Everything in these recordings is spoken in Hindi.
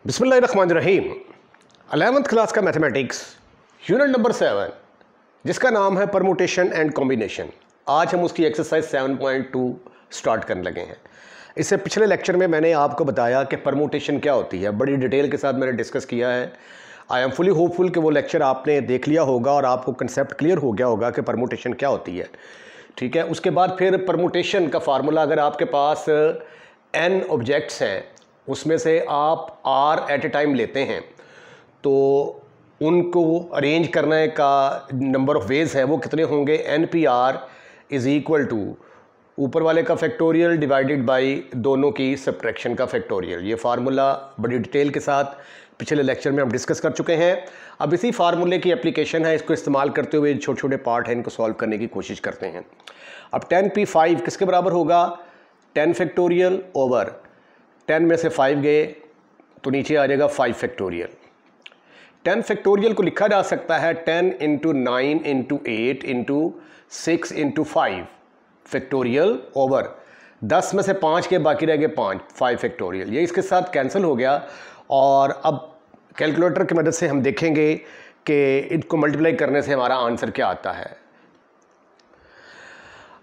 बिस्मिल्लाहिर्रहमानिर्रहीम। 11th क्लास का मैथमेटिक्स यूनिट नंबर 7 जिसका नाम है परमुटेशन एंड कॉम्बिनेशन। आज हम उसकी एक्सरसाइज 7.2 स्टार्ट करने लगे हैं। इससे पिछले लेक्चर में मैंने आपको बताया कि परमुटेशन क्या होती है, बड़ी डिटेल के साथ मैंने डिस्कस किया है। आई एम फुली होपफुल कि वो लेक्चर आपने देख लिया होगा और आपको कंसेप्ट क्लियर हो गया होगा कि परमुटेशन क्या होती है। ठीक है, उसके बाद फिर परमुटेशन का फार्मूला, अगर आपके पास n ऑब्जेक्ट्स हैं उसमें से आप r एट ए टाइम लेते हैं तो उनको अरेंज करने का नंबर ऑफ़ वेज है वो कितने होंगे। NPR इज़ इक्वल टू ऊपर वाले का फैक्टोरियल डिवाइडेड बाय दोनों की सब्ट्रैक्शन का फैक्टोरियल। ये फार्मूला बड़ी डिटेल के साथ पिछले लेक्चर में हम डिस्कस कर चुके हैं। अब इसी फार्मूले की एप्लीकेशन है, इसको इस्तेमाल करते हुए छोटे छोटे पार्ट हैं इनको सॉल्व करने की कोशिश करते हैं। अब 10p5 किसके बराबर होगा, 10 फैक्टोरियल ओवर 10 में से 5 गए तो नीचे आ जाएगा 5 फैक्टोरियल। 10 फैक्टोरियल को लिखा जा सकता है 10 into 9 into 8 into 6 into 5 factorial over 10 में से 5 के बाकी रह गए 5 फैक्टोरियल। ये इसके साथ कैंसिल हो गया और अब कैलकुलेटर की मदद से हम देखेंगे कि इनको मल्टीप्लाई करने से हमारा आंसर क्या आता है।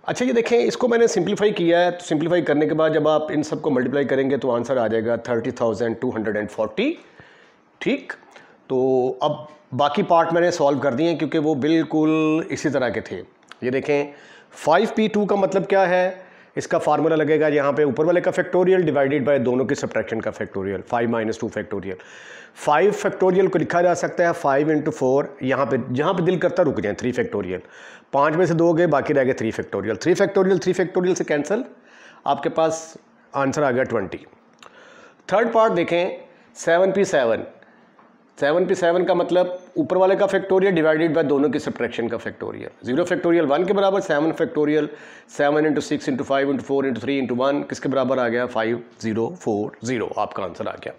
अच्छा ये देखें, इसको मैंने सिंप्लीफाई किया है तो सिंप्लीफाई करने के बाद जब आप इन सब को मल्टीप्लाई करेंगे तो आंसर आ जाएगा 30,240। ठीक, तो अब बाकी पार्ट मैंने सॉल्व कर दिए हैं क्योंकि वो बिल्कुल इसी तरह के थे। ये देखें 5p2 का मतलब क्या है, इसका फार्मूला लगेगा यहाँ पे ऊपर वाले का फैक्टोरियल डिवाइडेड बाय दोनों की सब्ट्रैक्शन का फैक्टोरियल, 5 माइनस 2 फैक्टोरियल। 5 फैक्टोरियल को लिखा जा सकता है 5 इंटू 4, यहाँ पे जहाँ पे दिल करता रुक जाए 3 फैक्टोरियल। 5 में से 2 गए बाकी रह गए 3 फैक्टोरियल। 3 फैक्टोरियल से कैंसिल, आपके पास आंसर आ गया 20। थर्ड पार्ट देखें 7p7। 7p7 का मतलब ऊपर वाले का फैक्टोरियल डिवाइडेड बाय दोनों की सब्ट्रैक्शन का फैक्टोरियल। 0 फैक्टोरियल 1 के बराबर, 7 factorial 7 into 6 into 5 into 4 into 3 into 1 किसके बराबर आ गया 5040, आपका आंसर आ गया।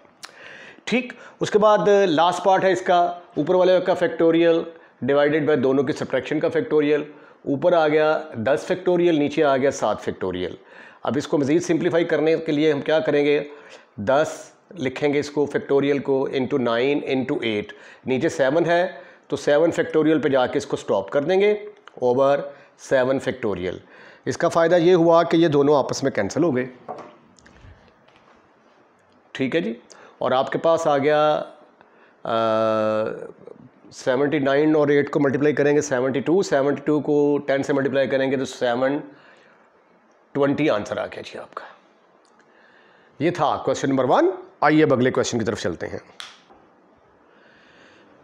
ठीक, उसके बाद लास्ट पार्ट है इसका, ऊपर वाले का फैक्टोरियल डिवाइडेड बाय दोनों की सब्ट्रैक्शन का फैक्टोरियल। ऊपर आ गया 10 फैक्टोरियल, नीचे आ गया 7 फैक्टोरियल। अब इसको मज़ीद सिंप्लीफाई करने के लिए हम क्या करेंगे, 10 लिखेंगे इसको फैक्टोरियल को इंटू 9 इंटू 8, नीचे 7 है तो 7 फैक्टोरियल पे जाके इसको स्टॉप कर देंगे ओवर 7 फैक्टोरियल। इसका फ़ायदा ये हुआ कि ये दोनों आपस में कैंसिल हो गए। ठीक है जी, और आपके पास आ गया 79 और 8 को मल्टीप्लाई करेंगे 72 को 10 से मल्टीप्लाई करेंगे तो 720 आंसर आ गया जी आपका। ये था क्वेश्चन नंबर 1। आइए अब अगले क्वेश्चन की तरफ चलते हैं।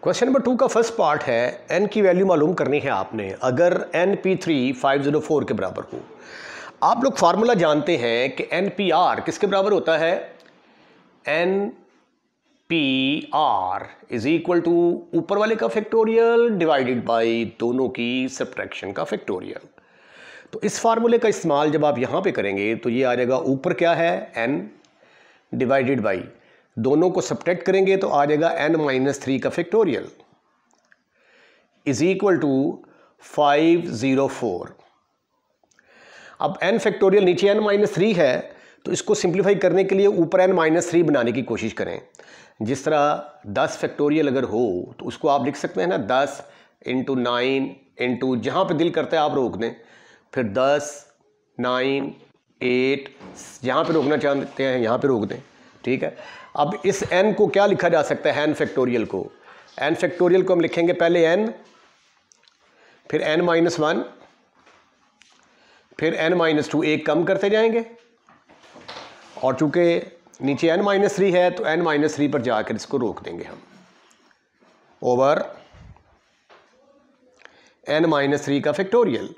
क्वेश्चन नंबर 2 का फर्स्ट पार्ट है, n की वैल्यू मालूम करनी है आपने अगर NP3 504 के बराबर हो। आप लोग फार्मूला जानते हैं कि NPR किसके बराबर होता है, NPR इज इक्वल टू ऊपर वाले का फैक्टोरियल डिवाइडेड बाय दोनों की सब्ट्रैक्शन का फैक्टोरियल। तो इस फार्मूले का इस्तेमाल जब आप यहां पे करेंगे तो ये आ जाएगा, ऊपर क्या है n डिवाइडेड बाई दोनों को सब्ट्रैक्ट करेंगे तो आ जाएगा n-3 का फैक्टोरियल इज इक्वल टू 504। अब n फैक्टोरियल नीचे n-3 है तो इसको सिंप्लीफाई करने के लिए ऊपर n-3 बनाने की कोशिश करें। जिस तरह 10 फैक्टोरियल अगर हो तो उसको आप लिख सकते हैं ना 10 इंटू 9 इंटू, जहाँ पर दिल करता है आप रोक दें, फिर 10 9 8, यहाँ पे रोकना चाहते हैं यहाँ पे रोक दें। ठीक है, अब इस n को क्या लिखा जा सकता है, n फैक्टोरियल को हम लिखेंगे पहले n, फिर n-1, फिर n-2, एक कम करते जाएंगे और चूंकि नीचे n-3 है तो n-3 पर जाकर इसको रोक देंगे हम ओवर n-3 का फैक्टोरियल।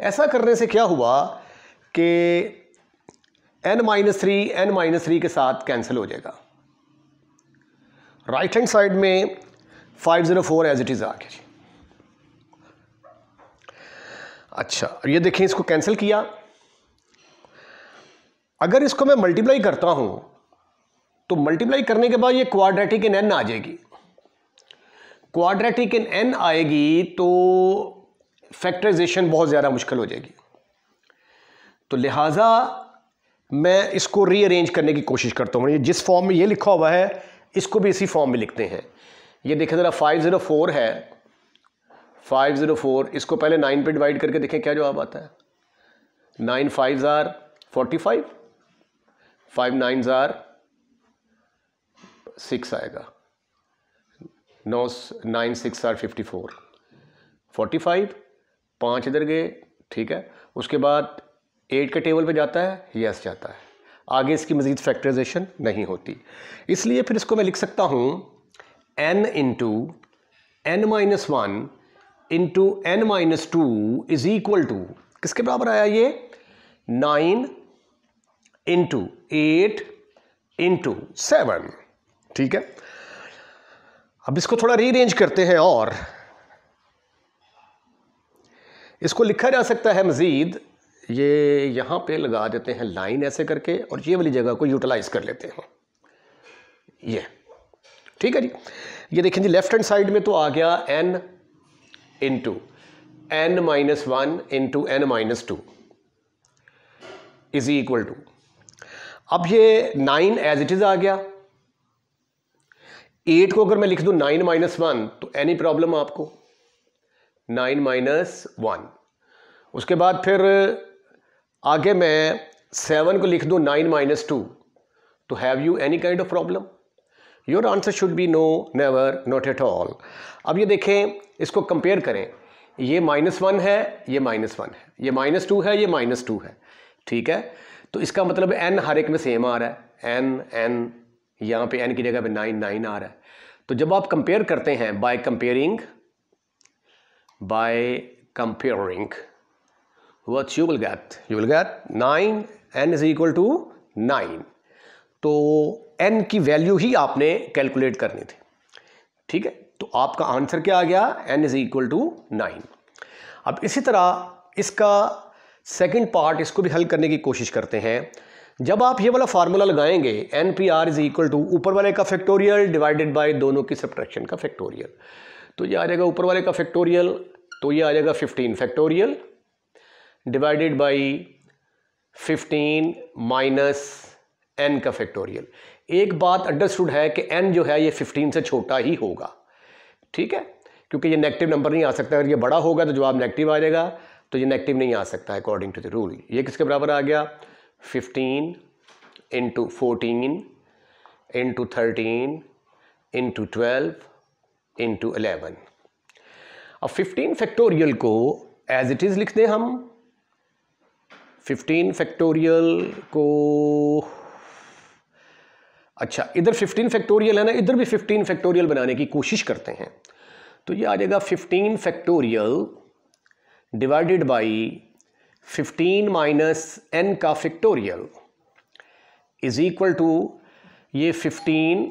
ऐसा करने से क्या हुआ कि n-3 के साथ कैंसिल हो जाएगा। राइट हैंड साइड में 504 एज इट इज आ गया जी। अच्छा ये देखें, इसको कैंसिल किया। अगर इसको मैं मल्टीप्लाई करता हूं तो मल्टीप्लाई करने के बाद ये क्वाड्रेटिक इन n आ जाएगी। क्वाड्रेटिक इन n आएगी तो फैक्टराइजेशन बहुत ज़्यादा मुश्किल हो जाएगी। तो लिहाजा मैं इसको रीअरेंज करने की कोशिश करता हूँ। जिस फॉर्म में ये लिखा हुआ है इसको भी इसी फॉर्म में लिखते हैं। ये देखें ज़रा 504 है, 504, इसको पहले 9 पे डिवाइड करके देखें क्या जवाब आता है। 9 5s are 45, 5 9s are 6 आएगा, 9 6 are 54, 45, 5 इधर गए, ठीक है। उसके बाद 8 के टेबल पे जाता है, यस जाता है, आगे इसकी मज़ीद फैक्टराइजेशन नहीं होती, इसलिए फिर इसको मैं लिख सकता हूँ n into n-1 into n-2 is equal to किसके बराबर आया ये, 9 इंटू 8 इंटू 7, ठीक है। अब इसको थोड़ा रीअरेंज करते हैं और इसको लिखा जा सकता है मज़ीद, ये यहाँ पे लगा देते हैं लाइन ऐसे करके और ये वाली जगह को यूटिलाइज कर लेते हैं, ये ठीक है जी। ये देखें जी लेफ्ट हैंड साइड में तो आ गया n into n-1 into n-2 is equal to, अब ये 9 एज इट इज आ गया। 8 को अगर मैं लिख दूं 9-1 तो एनी प्रॉब्लम आपको, 9-1। उसके बाद फिर आगे मैं 7 को लिख दूं 9-2 तो have you any kind of problem, your answer should be no, never, not at all. अब ये देखें, इसको कंपेयर करें, ये -1 है, ये -1 है, ये -2 है, ये -2 है, ठीक है। तो इसका मतलब n हर एक में सेम आ रहा है, n यहाँ पे n की जगह पे 9 9 आ रहा है। तो जब आप कंपेयर करते हैं by comparing what you will get 9, n is equal to 9। तो n की वैल्यू ही आपने कैलकुलेट करनी थी, ठीक है। तो आपका आंसर क्या आ गया, n is equal to 9। अब इसी तरह इसका सेकंड पार्ट, इसको भी हल करने की कोशिश करते हैं। जब आप ये वाला फार्मूला लगाएंगे NPR इज इक्वल टू ऊपर वाले का फैक्टोरियल डिवाइडेड बाय दोनों की सब्ट्रैक्शन का फैक्टोरियल, तो ये आ जाएगा ऊपर वाले का फैक्टोरियल, तो ये आ जाएगा 15 factorial divided bye 15 minus n का फैक्टोरियल। एक बात अंडरस्टूड है कि n जो है ये 15 से छोटा ही होगा, ठीक है, क्योंकि ये नेगेटिव नंबर नहीं आ सकता। अगर ये बड़ा होगा तो जवाब नेगेटिव आ जाएगा, तो ये नेगेटिव नहीं आ सकता है अकॉर्डिंग टू द रूल। ये किसके बराबर आ गया, 15 इंटू 14 इंटू 13 इंटू 12 इंटू 11। अब 15 फैक्टोरियल को एज इट इज़ लिख दें हम। 15 फैक्टोरियल को, अच्छा इधर 15 फैक्टोरियल है ना, इधर भी 15 फैक्टोरियल बनाने की कोशिश करते हैं। तो ये आ जाएगा 15 factorial divided by 15 minus n का फैक्टोरियल इज इक्वल टू ये 15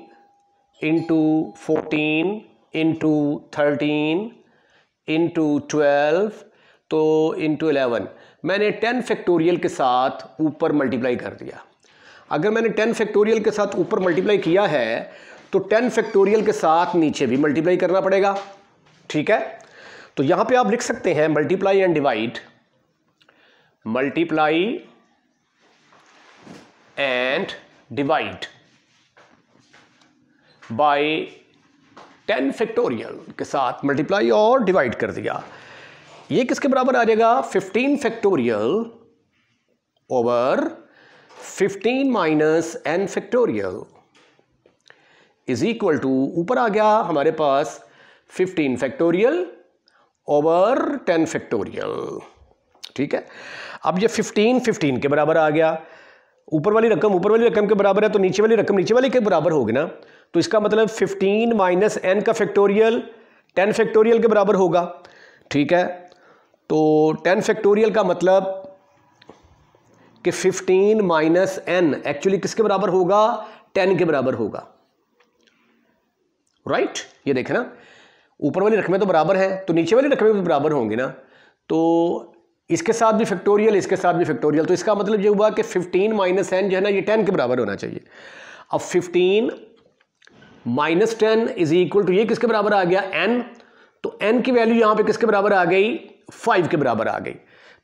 इंटू 14 इंटू 13 इंटू 12 तो इंटू 11। मैंने 10 फैक्टोरियल के साथ ऊपर मल्टीप्लाई कर दिया। अगर मैंने 10 फैक्टोरियल के साथ ऊपर मल्टीप्लाई किया है तो 10 फैक्टोरियल के साथ नीचे भी मल्टीप्लाई करना पड़ेगा, ठीक है। तो यहां पे आप लिख सकते हैं multiply and divide, multiply and divide by 10 factorial के साथ मल्टीप्लाई और डिवाइड कर दिया। ये किसके बराबर आ जाएगा, 15 factorial over 15 minus n factorial is equal to, ऊपर आ गया हमारे पास 15 फैक्टोरियल ओवर 10 फैक्टोरियल, ठीक है। अब ये 15 के बराबर आ गया, ऊपर वाली रकम के बराबर है तो नीचे वाली रकम नीचे वाली के बराबर होगी ना। तो इसका मतलब 15 माइनस n का फैक्टोरियल 10 फैक्टोरियल के बराबर होगा, ठीक है। तो 10 फैक्टोरियल का मतलब कि 15 माइनस n एक्चुअली किसके बराबर होगा, 10 के बराबर होगा, राइट। ये देखें ना, ऊपर वाली रकमें तो बराबर हैं तो नीचे वाली रकमें भी बराबर होंगी ना। तो इसके साथ भी फैक्टोरियल, इसके साथ भी फैक्टोरियल, तो इसका मतलब ये हुआ कि 15 माइनस n जो है ना ये 10 के बराबर होना चाहिए। अब 15 माइनस 10 इज इक्वल टू, ये किसके बराबर आ गया, n। तो n की वैल्यू यहां पे किसके बराबर आ गई, 5 के बराबर आ गई।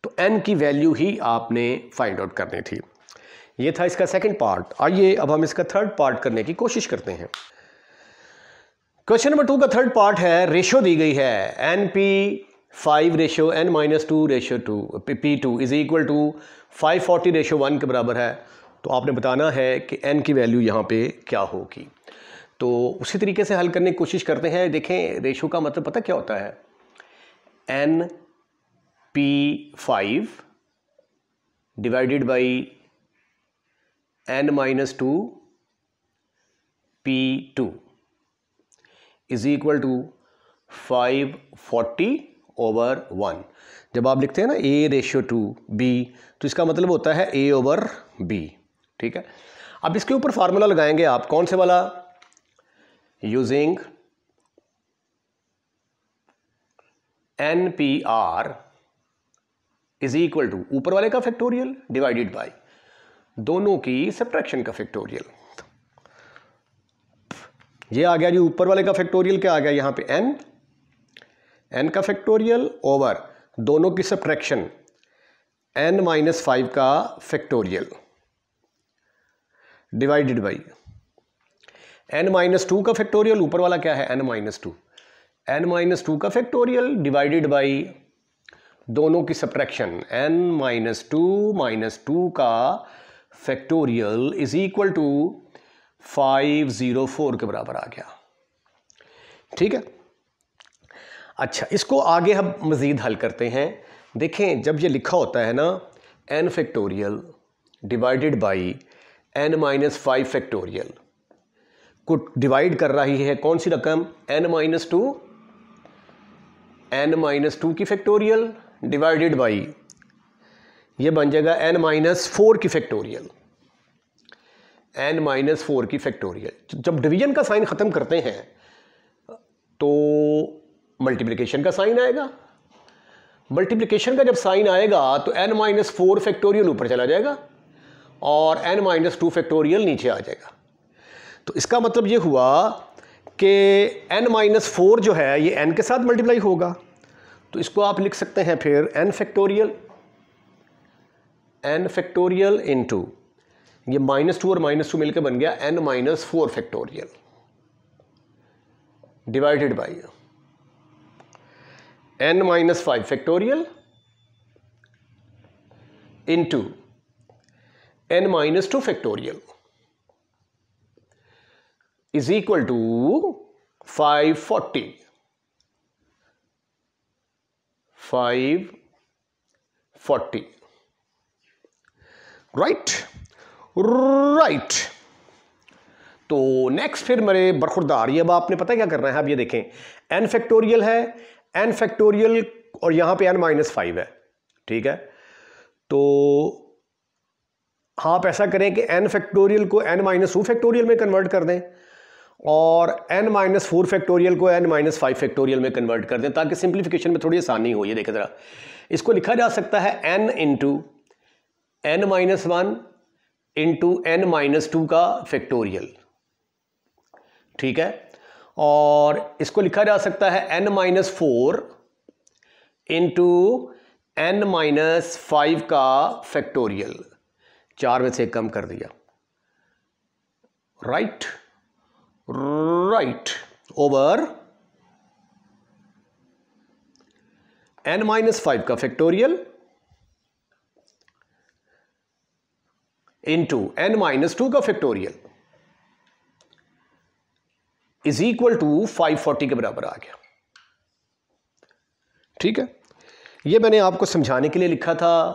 तो n की वैल्यू ही आपने फाइंड आउट करनी थी। ये था इसका सेकंड पार्ट। आइए अब हम इसका थर्ड पार्ट करने की कोशिश करते हैं। क्वेश्चन नंबर 2 का थर्ड पार्ट है, रेशो दी गई है NP5 ratio N-2 ratio P2 is equal to 540 ratio 1 के बराबर है। तो आपने बताना है कि n की वैल्यू यहाँ पे क्या होगी। तो उसी तरीके से हल करने की कोशिश करते हैं। देखें, रेशो का मतलब पता क्या होता है, NP5 divided by N-2 P2 is equal to 540 over 1। जब आप लिखते हैं ना A रेशियो टू B, तो इसका मतलब होता है A ओवर B। ठीक है, अब इसके ऊपर फार्मूला लगाएंगे आप, कौन से वाला, using NPR is equal to ऊपर वाले का फैक्टोरियल डिवाइडेड बाय दोनों की सब्ट्रैक्शन का फैक्टोरियल। ये आ गया जी ऊपर वाले का फैक्टोरियल, क्या आ गया यहाँ पे n का फैक्टोरियल ओवर दोनों की सब्ट्रैक्शन N-5 का फैक्टोरियल डिवाइडेड बाई N-2 का फैक्टोरियल, ऊपर वाला क्या है N-2 का फैक्टोरियल डिवाइडेड बाई दोनों की सब्ट्रैक्शन N-2 का फैक्टोरियल इज इक्वल टू 504 के बराबर आ गया। ठीक है, अच्छा इसको आगे हम मज़ीद हल करते हैं। देखें, जब ये लिखा होता है ना n factorial divided by N-5 factorial, को डिवाइड कर रही है कौन सी रकम, N-2 की फैक्टोरियल डिवाइडेड बाई ये बन जाएगा N-4 की फैक्टोरियल, N-4 की फैक्टोरियल। जब डिवीजन का साइन ख़त्म करते हैं तो मल्टीप्लिकेशन का साइन आएगा। मल्टीप्लिकेशन का जब साइन आएगा तो N-4 फैक्टोरियल ऊपर चला जाएगा और N-2 फैक्टोरियल नीचे आ जाएगा। तो इसका मतलब ये हुआ कि N-4 जो है ये n के साथ मल्टीप्लाई होगा, तो इसको आप लिख सकते हैं फिर n फैक्टोरियल इंटू ये -2 और -2 मिलकर बन गया N-4 factorial divided by N-5 factorial into N-2 factorial is equal to 540 right. तो नेक्स्ट फिर मेरे बरखुरदार, ये अब आपने पता क्या करना है, अब ये देखें n फैक्टोरियल है, n फैक्टोरियल और यहां पे N-5 है। ठीक है, तो आप ऐसा करें कि n फैक्टोरियल को N-2 फैक्टोरियल में कन्वर्ट कर दें और N-4 फैक्टोरियल को N-5 फैक्टोरियल में कन्वर्ट कर दें, ताकि सिंप्लीफिकेशन में थोड़ी आसानी हो। ये देखें ज़रा, इसको लिखा जा सकता है n into N-1 into N-2 का फैक्टोरियल। ठीक है, और इसको लिखा जा सकता है N-4 इंटू N-5 का फैक्टोरियल। 4 में से कम कर दिया, राइट ओवर N-5 का फैक्टोरियल इंटू N-2 का फैक्टोरियल इज इक्वल टू 540 के बराबर आ गया। ठीक है, ये मैंने आपको समझाने के लिए लिखा था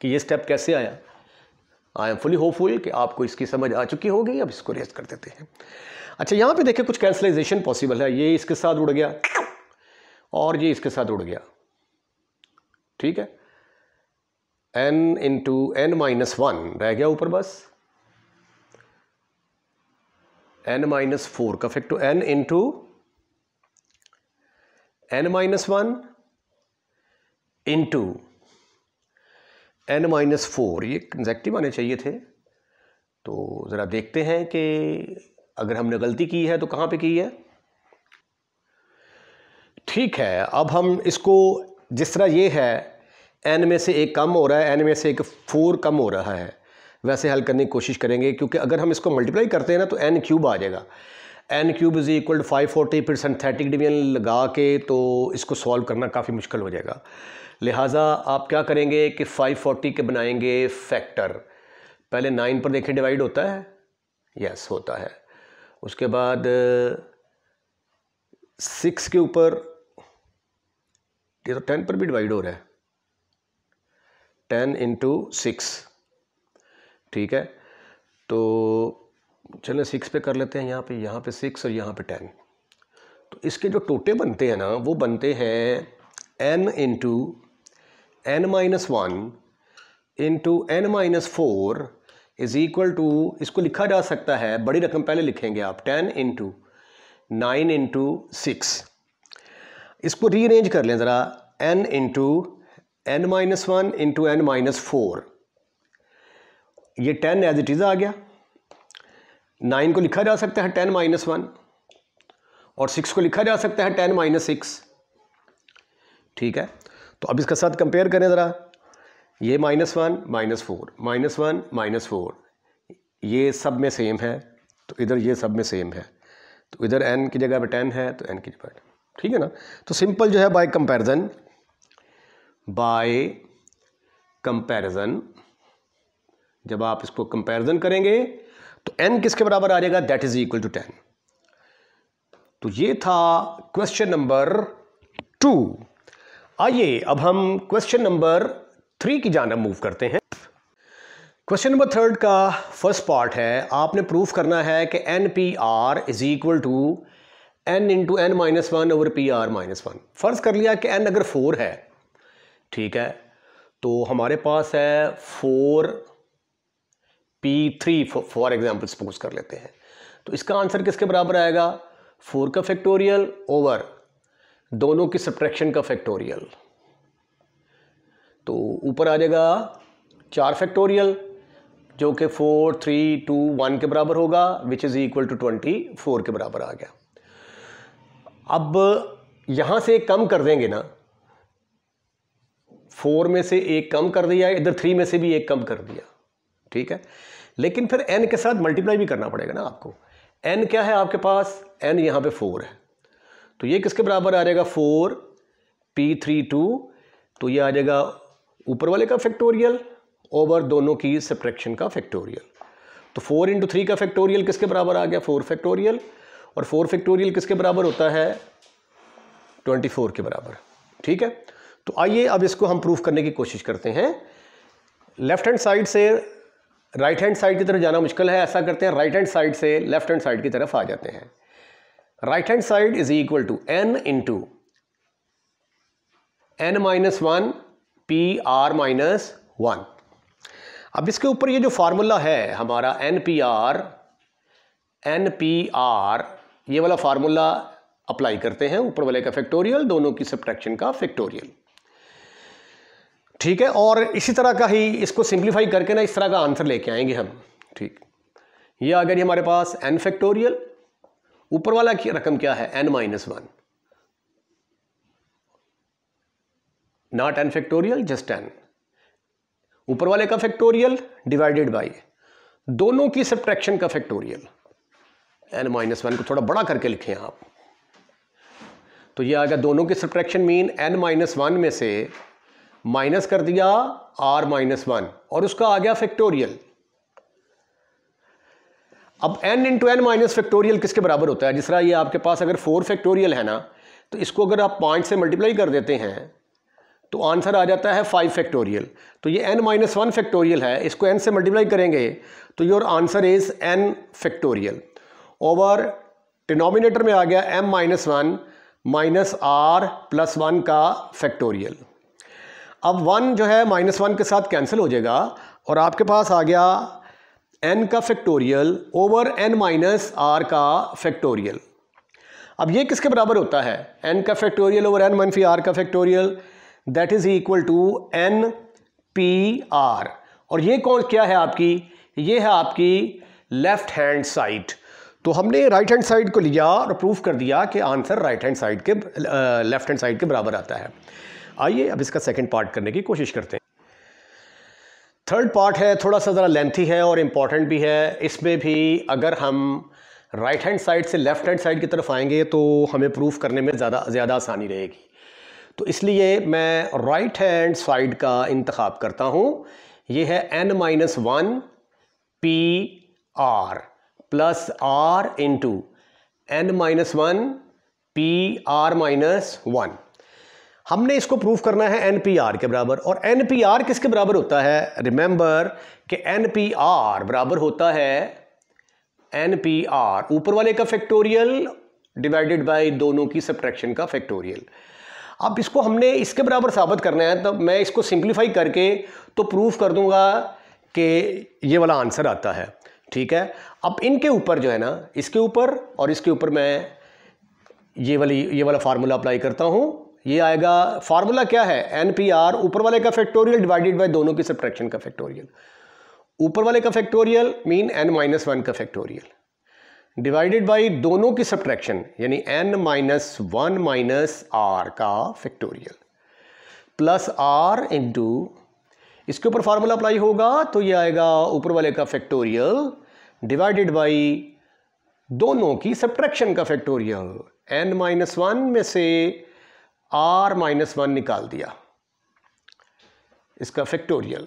कि ये स्टेप कैसे आया। आई एम फुली होपफुल कि आपको इसकी समझ आ चुकी होगी। अब इसको रेस्ट कर देते हैं। अच्छा, यहाँ पे देखिए कुछ कैंसलाइजेशन पॉसिबल है। ये इसके साथ उड़ गया और ये इसके साथ उड़ गया। ठीक है, n इंटू N-1 रह गया ऊपर, बस N-4 का factor n into N-1 into N-4, ये कंसेक्टिव आने चाहिए थे। तो ज़रा देखते हैं कि अगर हमने गलती की है तो कहाँ पे की है। ठीक है, अब हम इसको जिस तरह ये है n में से एक कम हो रहा है, n में से एक 4 कम हो रहा है, वैसे हल करने की कोशिश करेंगे, क्योंकि अगर हम इसको मल्टीप्लाई करते हैं ना तो n क्यूब आ जाएगा। n cube is equal to 540, फिर सिंथेटिक डिवीजन लगा के तो इसको सॉल्व करना काफ़ी मुश्किल हो जाएगा। लिहाजा आप क्या करेंगे कि 540 के बनाएंगे फैक्टर। पहले 9 पर देखें डिवाइड होता है, यस होता है। उसके बाद 6 के ऊपर, ये तो 10 पर भी डिवाइड हो रहा है, 10 इंटू 6, ठीक है। तो चलें 6 पे कर लेते हैं, यहाँ पे 6 और यहाँ पे 10। तो इसके जो टोटे बनते हैं ना वो बनते हैं n into n-1 into n-4 is equal to, इसको लिखा जा सकता है, बड़ी रकम पहले लिखेंगे आप, 10 इंटू 9 इंटू 6। इसको रीअरेंज कर लें ज़रा, n into n-1 into n-4, ये 10 एज इट इज़ आ गया। 9 को लिखा जा सकता है 10-1 और 6 को लिखा जा सकता है 10-6, ठीक है। तो अब इसके साथ कंपेयर करें ज़रा, ये -1 -4 -1 -4, ये सब में सेम है, तो इधर ये सब में सेम है, तो इधर n की जगह पे 10 है तो n की जगह पे, ठीक है ना। तो सिंपल जो है बाय कंपैरिजन जब आप इसको कंपैरिजन करेंगे तो n किसके बराबर आ जाएगा, दैट इज इक्वल टू 10। तो ये था क्वेश्चन नंबर 2। आइए अब हम क्वेश्चन नंबर 3 की जानब मूव करते हैं। क्वेश्चन नंबर 3 का फर्स्ट पार्ट है, आपने प्रूफ करना है कि NPR is equal to n into n-1 over PR-1। फर्ज कर लिया कि n अगर 4 है, ठीक है, तो हमारे पास है 4P3 फॉर एग्जाम्पल सपोज कर लेते हैं। तो इसका आंसर किसके बराबर आएगा, 4 का फैक्टोरियल ओवर दोनों की सब्ट्रैक्शन का फैक्टोरियल। तो ऊपर आ जाएगा 4 फैक्टोरियल जो कि 4, 3, 2, 1 के बराबर होगा, विच इज़ इक्वल टू 24 के बराबर आ गया। अब यहाँ से एक कम कर देंगे ना, 4 में से एक कम कर दिया, इधर 3 में से भी एक कम कर दिया, ठीक है। लेकिन फिर n के साथ मल्टीप्लाई भी करना पड़ेगा ना आपको। n क्या है आपके पास, n यहाँ पे 4 है, तो ये किसके बराबर आ जाएगा, 4P32, तो ये आ जाएगा ऊपर वाले का फैक्टोरियल ओवर दोनों की सब्ट्रैक्शन का फैक्टोरियल। तो 4 इंटू 3 का फैक्टोरियल किसके बराबर आ गया, 4 फैक्टोरियल, और 4 फैक्टोरियल किसके बराबर होता है, 24 के बराबर, ठीक है। तो आइए अब इसको हम प्रूफ करने की कोशिश करते हैं। लेफ्ट हैंड साइड से राइट हैंड साइड की तरफ जाना मुश्किल है, ऐसा करते हैं राइट हैंड साइड से लेफ्ट हैंड साइड की तरफ आ जाते हैं। Right hand side is equal to n into n-1 PR-1। अब इसके ऊपर ये जो फार्मूला है हमारा NPR, ये वाला फार्मूला अप्लाई करते हैं, ऊपर वाले का फैक्टोरियल दोनों की सब्ट्रैक्शन का फैक्टोरियल, ठीक है। और इसी तरह का ही इसको सिंप्लीफाई करके ना इस तरह का आंसर लेके आएंगे हम, ठीक। ये आ गया हमारे पास n फैक्टोरियल, ऊपर वाला की रकम क्या है, n-1, not n factorial, just n, ऊपर वाले का फैक्टोरियल डिवाइडेड बाय दोनों की सब्ट्रैक्शन का फैक्टोरियल, n-1 को थोड़ा बड़ा करके लिखें आप। तो ये आ गया दोनों की सब्ट्रैक्शन मीन n-1 में से माइनस कर दिया r-1 और उसका आ गया फैक्टोरियल। अब n इंटू n फैक्टोरियल किसके बराबर होता है, जिस तरह ये आपके पास अगर 4 फैक्टोरियल है ना, तो इसको अगर आप 5 से मल्टीप्लाई कर देते हैं तो आंसर आ जाता है 5 फैक्टोरियल। तो ये n-1 फैक्टोरियल है, इसको n से मल्टीप्लाई करेंगे तो your answer is n factorial over denominator में आ गया m-1 माइनस r+1 का फैक्टोरियल। अब 1 जो है -1 के साथ कैंसिल हो जाएगा और आपके पास आ गया n का फैक्टोरियल ओवर n-r का फैक्टोरियल। अब ये किसके बराबर होता है, n का फैक्टोरियल ओवर n-r का factorial, that is equal to NPR। और ये कौन क्या है आपकी, ये है आपकी लेफ्ट हैंड साइड। तो हमने राइट हैंड साइड को लिया और प्रूफ कर दिया कि आंसर राइट हैंड साइड के लेफ्ट हैंड साइड के बराबर आता है। आइए अब इसका सेकंड पार्ट करने की कोशिश करते हैं। थर्ड पार्ट है, थोड़ा सा ज़रा लेंथी है और इम्पॉर्टेंट भी है। इसमें भी अगर हम राइट हैंड साइड से लेफ़्ट हैंड साइड की तरफ आएंगे तो हमें प्रूफ करने में ज़्यादा आसानी रहेगी। तो इसलिए मैं राइट हैंड साइड का इंतखाब करता हूँ। ये है n-1 PR plus R into n-1 PR-1। हमने इसको प्रूफ करना है NPR के बराबर। और NPR किसके बराबर होता है? रिमेंबर कि NPR बराबर होता है NPR ऊपर वाले का फैक्टोरियल डिवाइडेड बाय दोनों की सब्ट्रैक्शन का फैक्टोरियल। अब इसको हमने इसके बराबर साबित करना है, तो मैं इसको सिंप्लीफाई करके तो प्रूफ कर दूंगा कि ये वाला आंसर आता है। ठीक है, अब इनके ऊपर जो है ना, इसके ऊपर और इसके ऊपर मैं ये वाला फार्मूला अप्लाई करता हूँ। ये आएगा, फार्मूला क्या है? NPR ऊपर वाले का फैक्टोरियल डिवाइडेड बाय दोनों की सब्ट्रैक्शन का फैक्टोरियल। ऊपर वाले का फैक्टोरियल मीन n-1 का फैक्टोरियल डिवाइडेड बाय दोनों की सब्ट्रैक्शन यानी n-1 R का फैक्टोरियल प्लस R इंटू इसके ऊपर फार्मूला अप्लाई होगा तो ये आएगा ऊपर वाले का फैक्टोरियल डिवाइडेड बाय दोनों की सब्ट्रैक्शन का फैक्टोरियल। n-1 में से R-1 निकाल दिया, इसका फैक्टोरियल।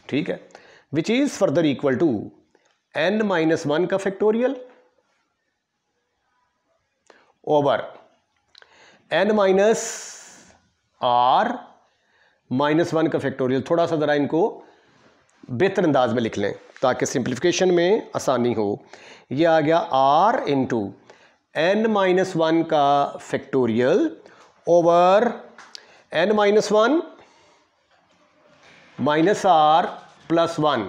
ठीक है, which is further equal to n-1 का फैक्टोरियल ओवर n-R-1 का फैक्टोरियल। थोड़ा सा ज़रा इनको बेहतर अंदाज में लिख लें ताकि सिंप्लीफिकेशन में आसानी हो। ये आ गया R इंटू n-1 का factorial over n-1 minus R plus 1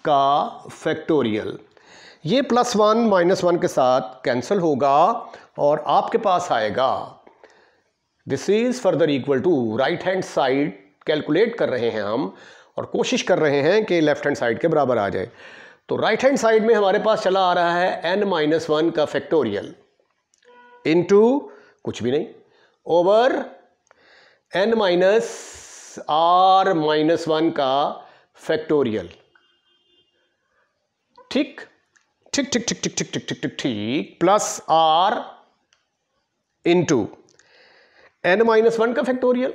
का फैक्टोरियल। ये प्लस 1 माइनस 1 के साथ कैंसिल होगा और आपके पास आएगा, this is further equal to, right hand side calculate कर रहे हैं हम और कोशिश कर रहे हैं कि लेफ्ट हैंड साइड के बराबर आ जाए। तो राइट हैंड साइड में हमारे पास चला आ रहा है n-1 का फैक्टोरियल इनटू कुछ भी नहीं ओवर n-R-1 का फैक्टोरियल। ठीक ठीक ठीक ठीक ठीक ठीक ठीक ठीक ठीक प्लस R इंटू n-1 का फैक्टोरियल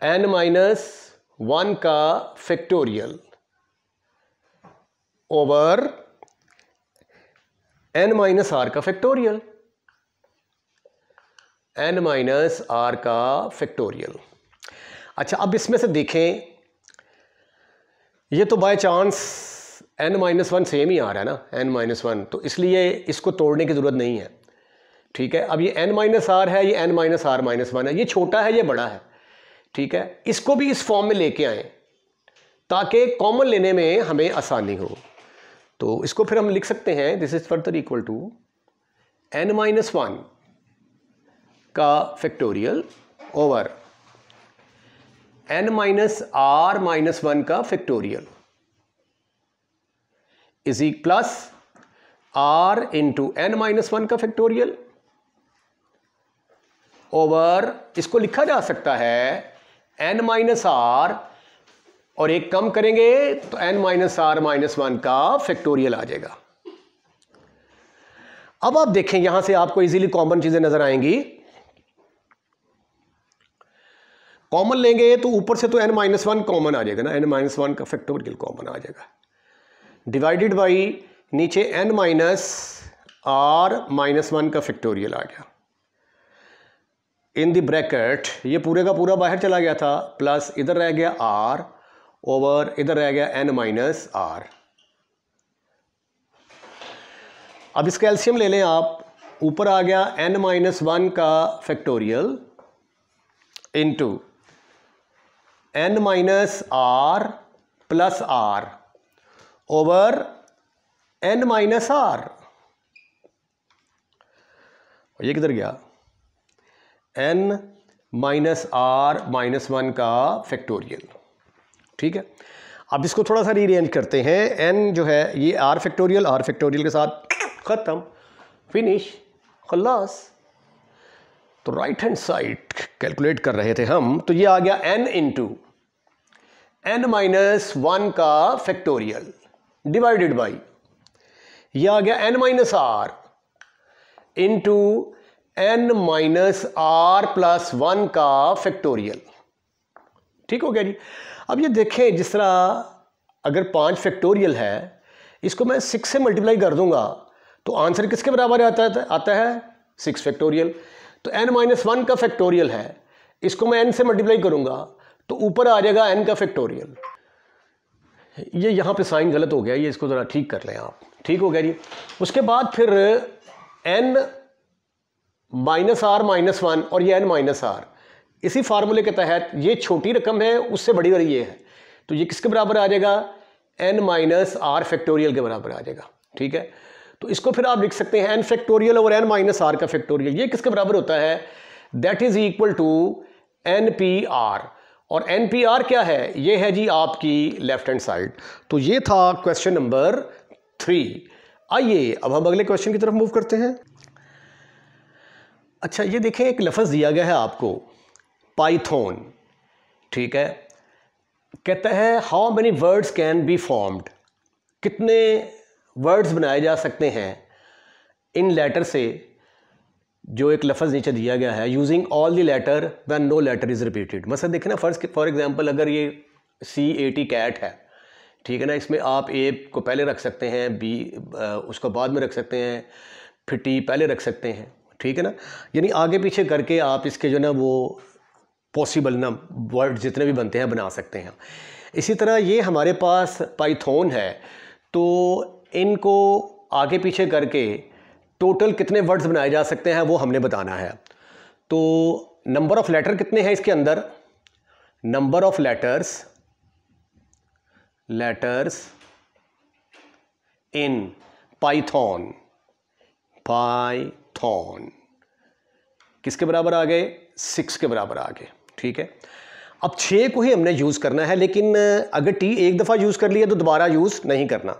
n-1 का फैक्टोरियल ओवर n-R का फैक्टोरियल, n-R का फैक्टोरियल। अच्छा, अब इसमें से देखें, ये तो बाय चांस n-1 सेम ही आ रहा है ना, n-1, तो इसलिए इसको तोड़ने की ज़रूरत नहीं है। ठीक है, अब ये n-R है, ये n-R-1 है, ये छोटा है, ये बड़ा है। ठीक है, इसको भी इस फॉर्म में लेके आए ताकि कॉमन लेने में हमें आसानी हो। तो इसको फिर हम लिख सकते हैं, this is further equal to n-1 का फैक्टोरियल ओवर n-R-1 का factorial is plus R into n-1 का फैक्टोरियल ओवर, इसको लिखा जा सकता है n-R और एक कम करेंगे तो n-R-1 का फैक्टोरियल आ जाएगा। अब आप देखें, यहां से आपको इजीली कॉमन चीजें नजर आएंगी। कॉमन लेंगे तो ऊपर से तो n-1 कॉमन आ जाएगा ना, n-1 का फैक्टोरियल कॉमन आ जाएगा डिवाइडेड बाई नीचे n-R-1 का फैक्टोरियल आ गया इन द ब्रैकेट, ये पूरे का पूरा बाहर चला गया था, प्लस इधर रह गया R ओवर इधर रह गया n-R। अब इसका एलसीएम ले लें आप, ऊपर आ गया n-1 का factorial into n-R plus R over n-R। ये किधर गया? n-R-1 का फैक्टोरियल। ठीक है, अब इसको थोड़ा सा रीअरेंज करते हैं। n जो है ये R फैक्टोरियल के साथ ख़त्म, फिनिश, खल्लास। तो राइट हैंड साइड कैलकुलेट कर रहे थे हम, तो ये आ गया n इंटू n-1 का फैक्टोरियल डिवाइडेड बाई, ये आ गया n-r इंटू n-r+1 का फैक्टोरियल। ठीक हो गया जी। अब ये देखें, जिस तरह अगर 5 फैक्टोरियल है, इसको मैं 6 से मल्टीप्लाई कर दूंगा तो आंसर किसके बराबर आता है 6 फैक्टोरियल। तो n-1 का फैक्टोरियल है, इसको मैं n से मल्टीप्लाई करूंगा तो ऊपर आ जाएगा n का फैक्टोरियल। ये यहाँ पे साइन गलत हो गया, ये इसको ज़रा ठीक कर लें आप। ठीक हो गया जी। उसके बाद फिर n-r-1 और ये n-r, इसी फार्मूले के तहत ये छोटी रकम है, उससे बड़ी वाली ये है, तो ये किसके बराबर आ जाएगा n-r फैक्टोरियल के बराबर आ जाएगा। ठीक है, तो इसको फिर आप लिख सकते हैं n फैक्टोरियल ओवर n-r का फैक्टोरियल, ये किसके बराबर होता है, that is equal to npr। और npr क्या है, ये है जी आपकी लेफ्ट हैंड साइड। तो ये था क्वेश्चन नंबर 3। आइए अब हम अगले क्वेश्चन की तरफ मूव करते हैं। अच्छा, ये देखें, एक लफ्ज़ दिया गया है आपको, पाइथन। ठीक है, कहता है how many words can be formed, कितने वर्ड्स बनाए जा सकते हैं इन लेटर से, जो एक लफ्ज़ नीचे दिया गया है, using all the letter when no letter is repeated. मतलब देखें ना, फॉर एग्जांपल अगर ये CAT कैट है, ठीक है ना, इसमें आप A को पहले रख सकते हैं, B उसको बाद में रख सकते हैं, फिर T पहले रख सकते हैं। ठीक है ना, यानी आगे पीछे करके आप इसके जो ना वो पॉसिबल ना वर्ड जितने भी बनते हैं बना सकते हैं। इसी तरह ये हमारे पास पाइथन है, तो इनको आगे पीछे करके टोटल कितने वर्ड्स बनाए जा सकते हैं वो हमने बताना है। तो नंबर ऑफ लेटर कितने हैं इसके अंदर, number of letters in Python किसके बराबर आ गए, 6 के बराबर आ गए। ठीक है, अब 6 को ही हमने यूज़ करना है, लेकिन अगर T एक दफ़ा यूज़ कर लिया तो दोबारा यूज़ नहीं करना।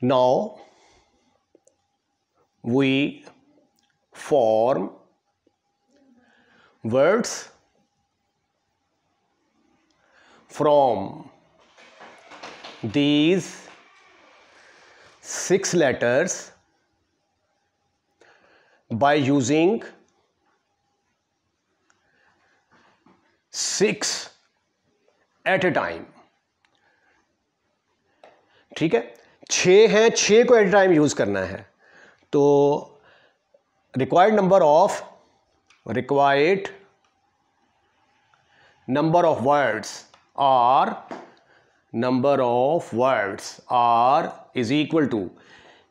Now we form words from these 6 letters by using 6 at a time। ठीक है, 6 हैं, 6 को एट ए टाइम यूज करना है। तो required number of words are is equal to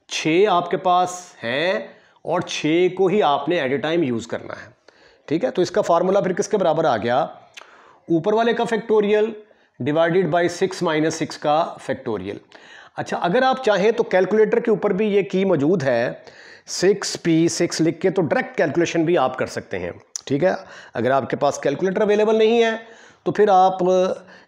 6 आपके पास हैं और 6 को ही आपने एट ए टाइम यूज़ करना है। ठीक है, तो इसका फार्मूला फिर किसके बराबर आ गया, ऊपर वाले का फैक्टोरियल डिवाइडेड बाय 6 - 6 का फैक्टोरियल। अच्छा, अगर आप चाहें तो कैलकुलेटर के ऊपर भी ये की मौजूद है, 6p6 लिख के तो डायरेक्ट कैलकुलेशन भी आप कर सकते हैं। ठीक है, अगर आपके पास कैलकुलेटर अवेलेबल नहीं है तो फिर आप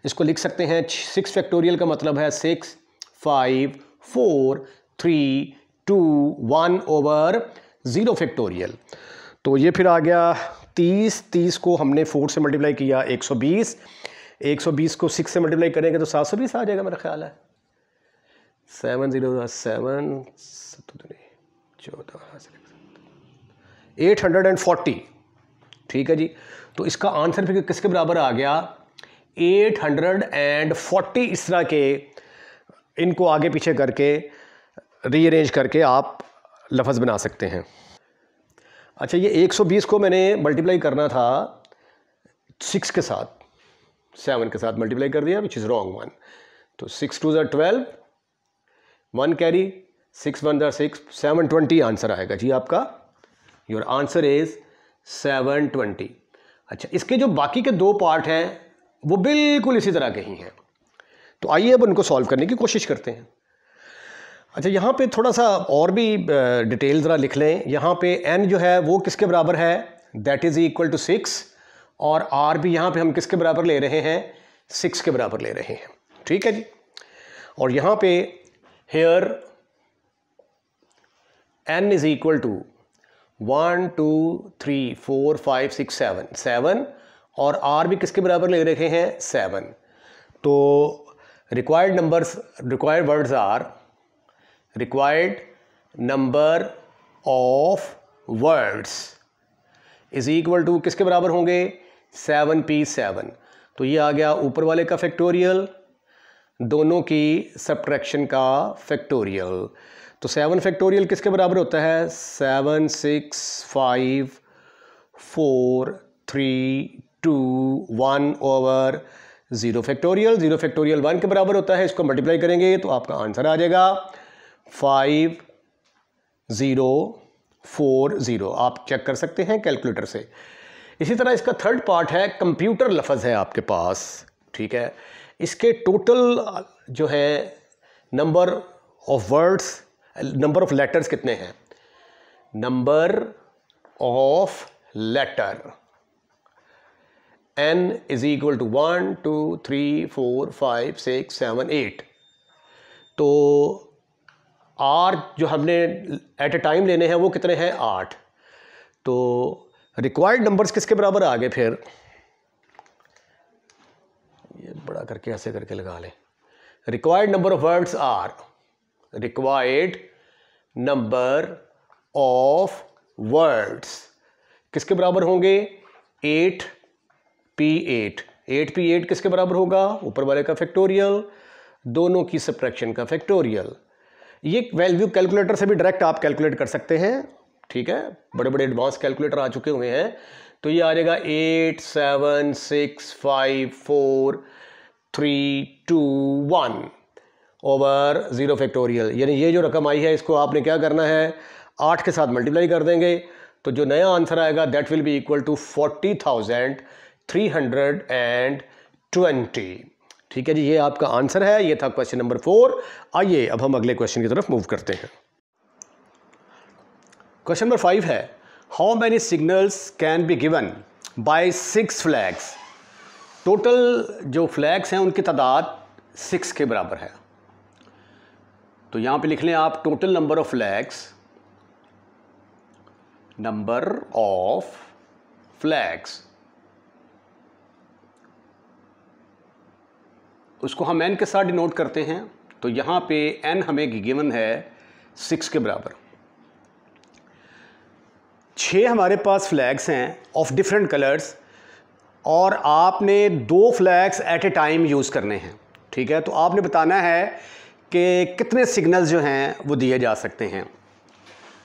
इसको लिख सकते हैं, 6 फैक्टोरियल का मतलब है 6, 5, 4, 3, 2, 1 ओवर 0 फैक्टोरियल। तो ये फिर आ गया 30 को हमने 4 से मल्टीप्लाई किया 120 को 6 से मल्टीप्लाई करेंगे तो 720 आ जाएगा मेरा ख्याल है। 7 0 7 840। ठीक है जी, तो इसका आंसर फिर किसके बराबर आ गया, 840। इस तरह के इनको आगे पीछे करके रीअरेंज करके आप लफ्ज़ बना सकते हैं। अच्छा, ये 120 को मैंने मल्टीप्लाई करना था 6 के साथ, 7 के साथ मल्टीप्लाई कर दिया, विच इज़ रॉन्ग वन। तो 6 2 12, 1 कैरी, 6 1 6, 720 आंसर आएगा जी आपका। Your answer is 720। अच्छा, इसके जो बाकी के 2 पार्ट हैं वो बिल्कुल इसी तरह के ही हैं, तो आइए अब उनको सॉल्व करने की कोशिश करते हैं। अच्छा, यहाँ पे थोड़ा सा और भी डिटेल ज़रा लिख लें। यहाँ पे n जो है वो किसके बराबर है, दैट इज़ इक्वल टू 6, और r भी यहाँ पे हम किसके बराबर ले रहे हैं, 6 के बराबर ले रहे हैं। ठीक है जी, और यहाँ पे here n is equal to 1 2 3 4 5 6 7 7 और R भी किसके बराबर ले रखे हैं 7। तो required words are required number of words is equal to किसके बराबर होंगे 7p7। तो ये आ गया ऊपर वाले का फैक्टोरियल, दोनों की सब्ट्रैक्शन का फैक्टोरियल। तो 7 फैक्टोरियल किसके बराबर होता है 7 6 5 4 3 2 1 ओवर 0 फैक्टोरियल। 0 फैक्टोरियल 1 के बराबर होता है, इसको मल्टीप्लाई करेंगे तो आपका आंसर आ जाएगा 5040। आप चेक कर सकते हैं कैलकुलेटर से। इसी तरह इसका थर्ड पार्ट है कंप्यूटर लफ्ज़ है आपके पास, ठीक है। इसके टोटल जो है number of words, number of letters कितने हैं, number of letter n is equal to 1 2 3 4 5 6 7 8। तो R जो हमने एट ए टाइम लेने हैं वो कितने हैं 8। तो रिक्वायर्ड नंबर्स किसके बराबर आ गए, फिर ये बड़ा करके ऐसे करके लगा लें। Required number of words are required number of words किसके बराबर होंगे 8p8। 8p8 किसके बराबर होगा ऊपर वाले का फैक्टोरियल, दोनों की सब्ट्रैक्शन का फैक्टोरियल। ये वैल्यू कैलकुलेटर से भी डायरेक्ट आप कैलकुलेट कर सकते हैं, ठीक है। बड़े बड़े एडवांस कैलकुलेटर आ चुके हुए हैं। तो ये आ जाएगा 8 7 6 5 4 3 2 1 ओवर 0 फैक्टोरियल। यानी ये जो रकम आई है इसको आपने क्या करना है 8 के साथ मल्टीप्लाई कर देंगे, तो जो नया आंसर आएगा that will be equal to 40,320। ठीक है जी, ये आपका आंसर है। ये था क्वेश्चन नंबर 4। आइए अब हम अगले क्वेश्चन की तरफ मूव करते हैं। क्वेश्चन नंबर 5 है how many signals can be given by 6 flags. Total जो फ्लैग्स हैं उनकी तादाद 6 के बराबर है। तो यहां पे लिख लें आप total number of flags, number of flags, उसको हम n के साथ डिनोट करते हैं। तो यहां पे n हमें गिवन है 6 के बराबर। 6 हमारे पास फ्लैग्स हैं ऑफ डिफरेंट कलर्स और आपने 2 flags at a time use करने हैं, ठीक है। तो आपने बताना है कि कितने सिग्नल्स जो हैं वो दिए जा सकते हैं।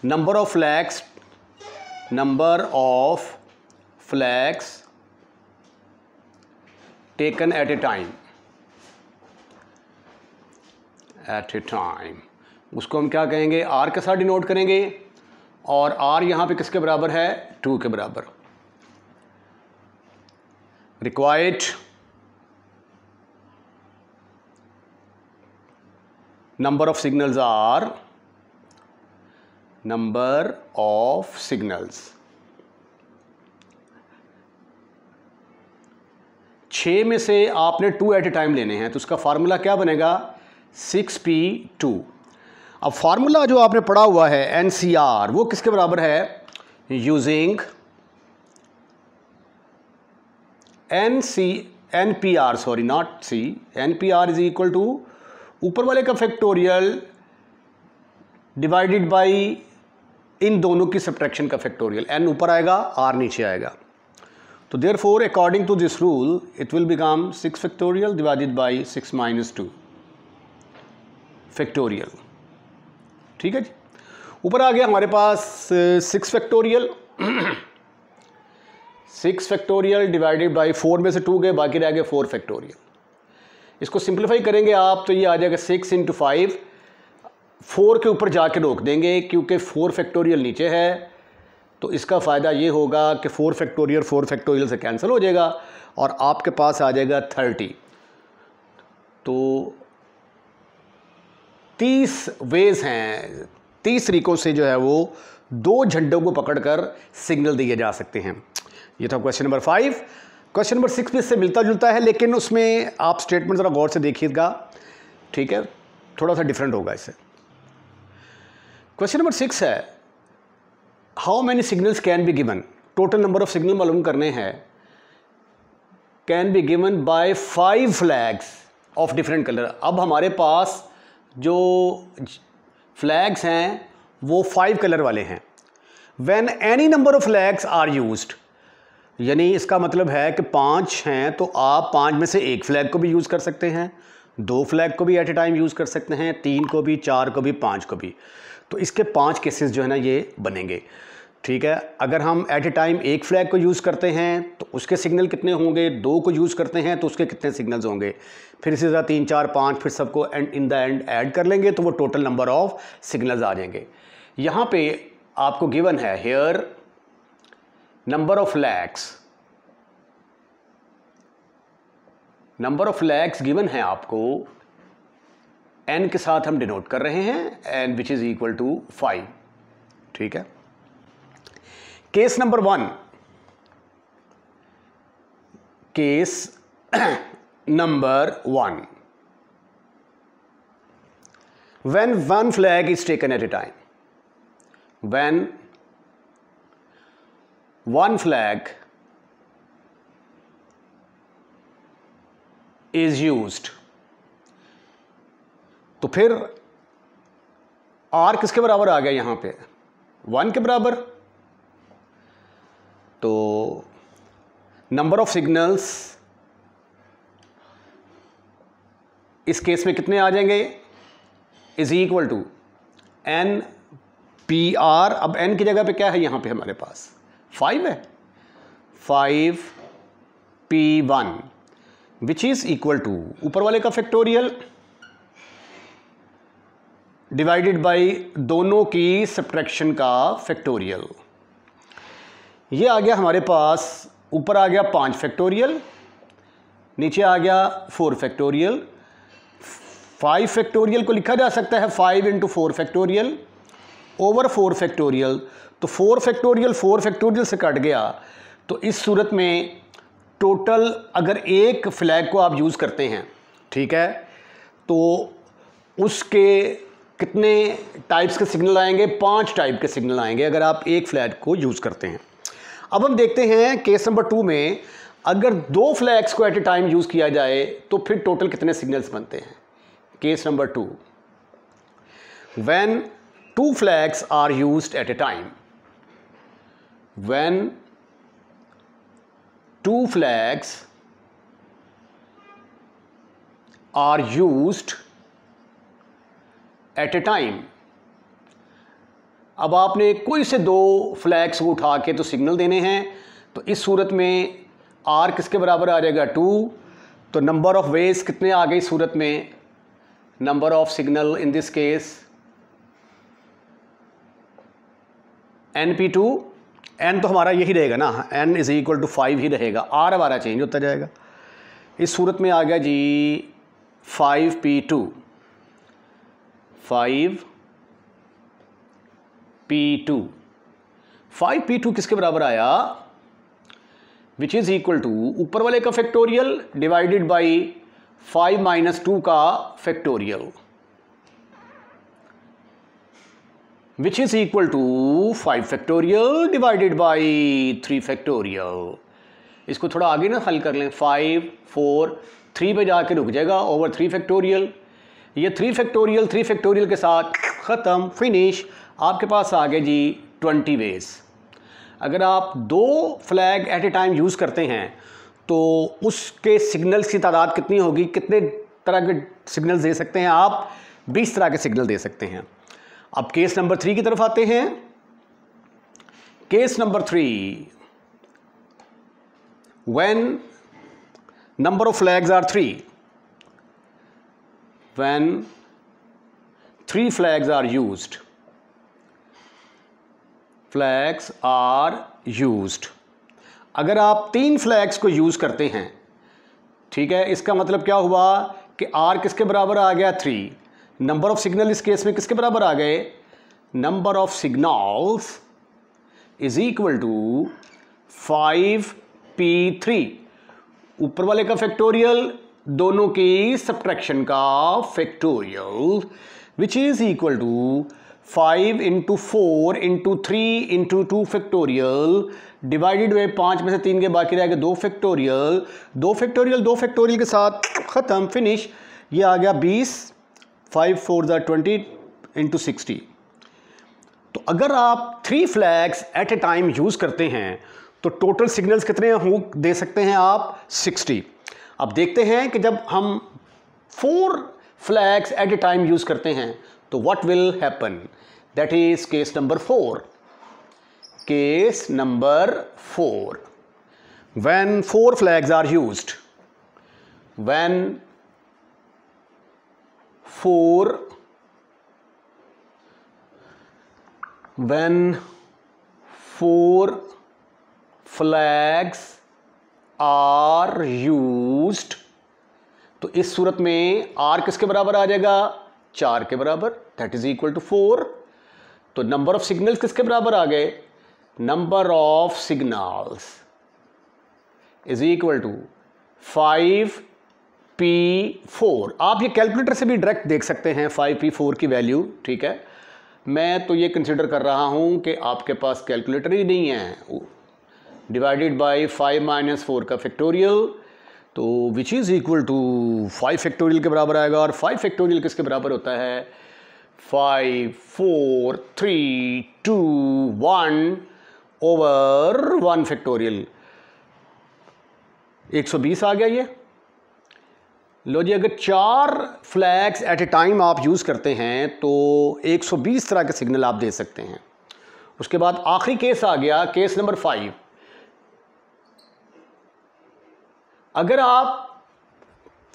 Number of flags, number of flags taken at a time, at a time, उसको हम क्या कहेंगे R के साथ डिनोट करेंगे और R यहाँ पे किसके बराबर है 2 के बराबर। Required number of signals are number of signals. 6 में से आपने 2 एट ए टाइम लेने हैं, तो उसका फार्मूला क्या बनेगा 6p2। अब फार्मूला जो आपने पढ़ा हुआ है NCR वो किसके बराबर है using NPR, sorry not C, NPR is equal to ऊपर वाले का फैक्टोरियल डिवाइडेड बाय इन दोनों की सब्ट्रैक्शन का फैक्टोरियल। n ऊपर आएगा R नीचे आएगा। तो therefore according to this rule it will become 6 factorial divided by 6 - 2 factorial. ठीक है जी, ऊपर आ गया हमारे पास 6 फैक्टोरियल। 6 फैक्टोरियल डिवाइडेड बाय 4 में से 2 गए, बाकी रह गए 4 फैक्टोरियल। इसको सिंप्लीफाई करेंगे आप तो ये आ जाएगा 6 × 5। 4 के ऊपर जाके रोक देंगे क्योंकि 4 फैक्टोरियल नीचे है। तो इसका फ़ायदा ये होगा कि 4 फैक्टोरियल से कैंसिल हो जाएगा और आपके पास आ जाएगा 30। तो 30 वेज हैं, 30 तरीक़ों से जो है वो 2 झंडों को पकड़कर सिग्नल दिए जा सकते हैं। ये था क्वेश्चन नंबर 5। क्वेश्चन नंबर 6 भी इससे मिलता जुलता है, लेकिन उसमें आप स्टेटमेंट ज़रा गौर से देखिएगा, ठीक है, थोड़ा सा डिफरेंट होगा इससे। क्वेश्चन नंबर 6 है how many signals can be given, total number of signal मालूम करने हैं, can be given by 5 flags of different colour. अब हमारे पास जो फ्लैग्स हैं वो 5 कलर वाले हैं। When any number of flags are used, यानी इसका मतलब है कि 5 हैं तो आप 5 में से एक फ्लैग को भी यूज़ कर सकते हैं, 2 फ्लैग को भी एट ए टाइम यूज़ कर सकते हैं, 3 को भी, 4 को भी, 5 को भी। तो इसके 5 केसेस जो है ना ये बनेंगे। ठीक है, अगर हम एट ए टाइम एक फ्लैग को यूज़ करते हैं तो उसके सिग्नल कितने होंगे, 2 को यूज़ करते हैं तो उसके कितने सिग्नल्स होंगे, फिर इसी तरह 3, 4, 5, फिर सबको इन द एंड ऐड कर लेंगे तो वो टोटल नंबर ऑफ सिग्नल्स आ जाएंगे। यहाँ पे आपको गिवन है here number of flags given है आपको, n के साथ हम डिनोट कर रहे हैं, n which is equal to 5। ठीक है, case number 1, case number 1, when one flag is taken at a time, when one flag is used, तो फिर R किसके बराबर आ गया यहां पे, 1 के बराबर। तो नंबर ऑफ सिग्नल्स इस केस में कितने आ जाएंगे, is equal to n PR। अब n की जगह पे क्या है यहां पे हमारे पास 5 है, 5 P1 which is equal to ऊपर वाले का फैक्टोरियल डिवाइडेड बाय दोनों की सब्ट्रैक्शन का फैक्टोरियल। ये आ गया हमारे पास, ऊपर आ गया 5 फैक्टोरियल, नीचे आ गया 4 फैक्टोरियल। 5 फैक्टोरियल को लिखा जा सकता है 5 इंटू 4 फैक्टोरियल ओवर 4 फैक्टोरियल। तो 4 फैक्टोरियल से कट गया। तो इस सूरत में टोटल अगर एक फ्लैग को आप यूज़ करते हैं, ठीक है, तो उसके कितने टाइप्स के सिग्नल आएंगे, 5 टाइप के सिग्नल आएंगे अगर आप एक फ्लैग को यूज़ करते हैं। अब हम देखते हैं केस नंबर 2 में अगर 2 फ्लैग्स को एट ए टाइम यूज़ किया जाए तो फिर टोटल कितने सिग्नल्स बनते हैं। Case number 2, when 2 flags are used at a time, when 2 flags are used at a time। अब आपने कोई से 2 फ्लैग्स को उठा के तो सिग्नल देने हैं, तो इस सूरत में R किसके बराबर आ जाएगा 2। तो नंबर ऑफ वेज कितने आ गए इस सूरत में, number of signal in this case NP2। n तो हमारा यही रहेगा ना, n इज इक्वल टू 5 ही रहेगा, R हमारा चेंज होता जाएगा। इस सूरत में आ गया जी 5P2, 5P2 किसके बराबर आया, विच इज इक्वल टू ऊपर वाले का फैक्टोरियल डिवाइडेड बाई 5 माइनस 2 का factorial, which is equal to 5 factorial divided by 3 factorial. इसको थोड़ा आगे ना हल कर लें, 5, 4, 3 पे जाके रुक जाएगा ओवर 3 फैक्टोरियल। ये 3 फैक्टोरियल के साथ ख़त्म, फिनिश। आपके पास आ गए जी 20 वेज। अगर आप 2 flag at a time use करते हैं तो उसके सिग्नल्स की तादाद कितनी होगी, कितने तरह के सिग्नल्स दे सकते हैं आप, 20 तरह के सिग्नल दे सकते हैं। अब केस नंबर 3 की तरफ आते हैं। Case number 3, when number of flags are 3, when 3 flags are used, flags are used. अगर आप 3 फ्लैग्स को यूज करते हैं, ठीक है, इसका मतलब क्या हुआ कि R किसके बराबर आ गया 3। नंबर ऑफ सिग्नल इस केस में किसके बराबर आ गए, number of signals is equal to 5P3। ऊपर वाले का फैक्टोरियल, दोनों की सब्ट्रैक्शन का factorial, which is equal to 5 into 4 into 3 into 2 factorial divided by 5 में से 3 के बाकी रह गए 2 फैक्टोरियल, 2 फैक्टोरियल 2 फैक्टोरियल के साथ ख़त्म, फिनिश। ये आ गया 20, 5 4 20 इंटू 60। तो अगर आप 3 flags at a time use करते हैं तो टोटल सिग्नल्स कितने हो दे सकते हैं आप? 60। अब देखते हैं कि जब हम 4 flags at a time use करते हैं तो what will happen. That is case number 4। Case number 4, when 4 flags are used, when 4 flags are used, तो इस सूरत में आर किसके बराबर आ जाएगा? 4 के बराबर, दैट इज इक्वल टू 4। तो नंबर ऑफ सिग्नल्स किसके बराबर आ गए? Number of signals is equal to 5p4। आप ये कैलकुलेटर से भी डायरेक्ट देख सकते हैं 5p4 की वैल्यू, ठीक है। मैं तो ये कंसिडर कर रहा हूं कि आपके पास कैलकुलेटर ही नहीं है। डिवाइडेड बाय 5 - 4 का फैक्टोरियल, तो which is equal to 5 factorial के बराबर आएगा। और 5 फैक्टोरियल किसके बराबर होता है? 5 4 3 2 1 ओवर 1 फैक्टोरियल, 120 आ गया ये। लो जी, अगर 4 फ्लैग्स एट ए टाइम आप यूज़ करते हैं तो 120 तरह के सिग्नल आप दे सकते हैं। उसके बाद आखिरी केस आ गया, केस नंबर 5। अगर आप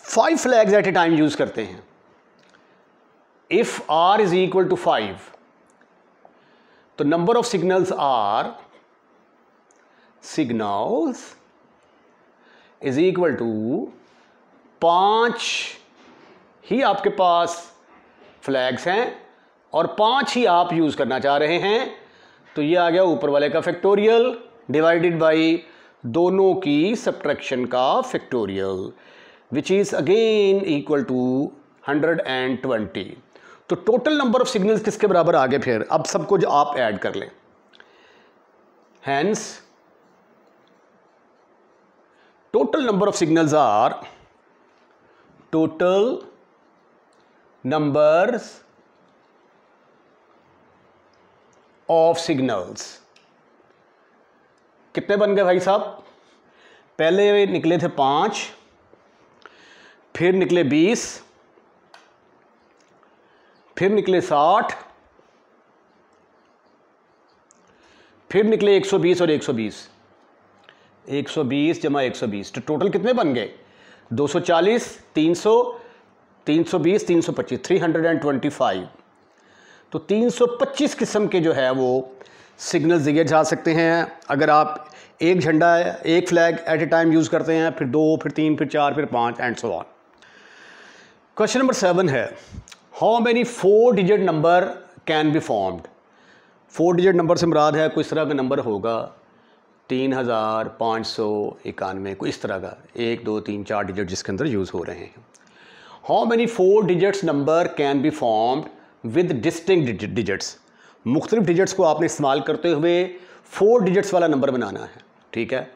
5 flags at a time use करते हैं, if r is equal to 5, तो number of signals is equal to 5 ही आपके पास फ्लैग्स हैं और 5 ही आप यूज़ करना चाह रहे हैं। तो ये आ गया ऊपर वाले का फैक्टोरियल डिवाइडेड बाई दोनों की सब्ट्रैक्शन का factorial, which is again equal to 120। तो टोटल नंबर ऑफ सिग्नल्स किसके बराबर आ गए? फिर अब सब कुछ आप ऐड कर लें। Hence total number of signals are, total numbers of signals कितने बन गए भाई साहब? पहले निकले थे 5, फिर निकले 20, फिर निकले 60, फिर निकले 120 और 120। 120 जमा 120, तो टोटल कितने बन गए? 240, 300, 320, 325, 325। तो 325 किस्म के जो है वो सिग्नल्स दिए जा सकते हैं अगर आप एक झंडा, एक flag at a time use करते हैं, फिर 2, फिर 3, फिर 4, फिर 5 and so on. Question number 7 है, how many 4 digit number can be formed. 4 digit number से मुराद है कोई इस तरह का नंबर होगा 3591, कोई इस तरह का 1 2 3 4 डिजिट जिसके अंदर यूज़ हो रहे हैं। How many 4 digits number can be formed with distinct digits. मुख्तलिफ डिजिट्स को आपने इस्तेमाल करते हुए 4 डिजिट्स वाला नंबर बनाना है, ठीक है।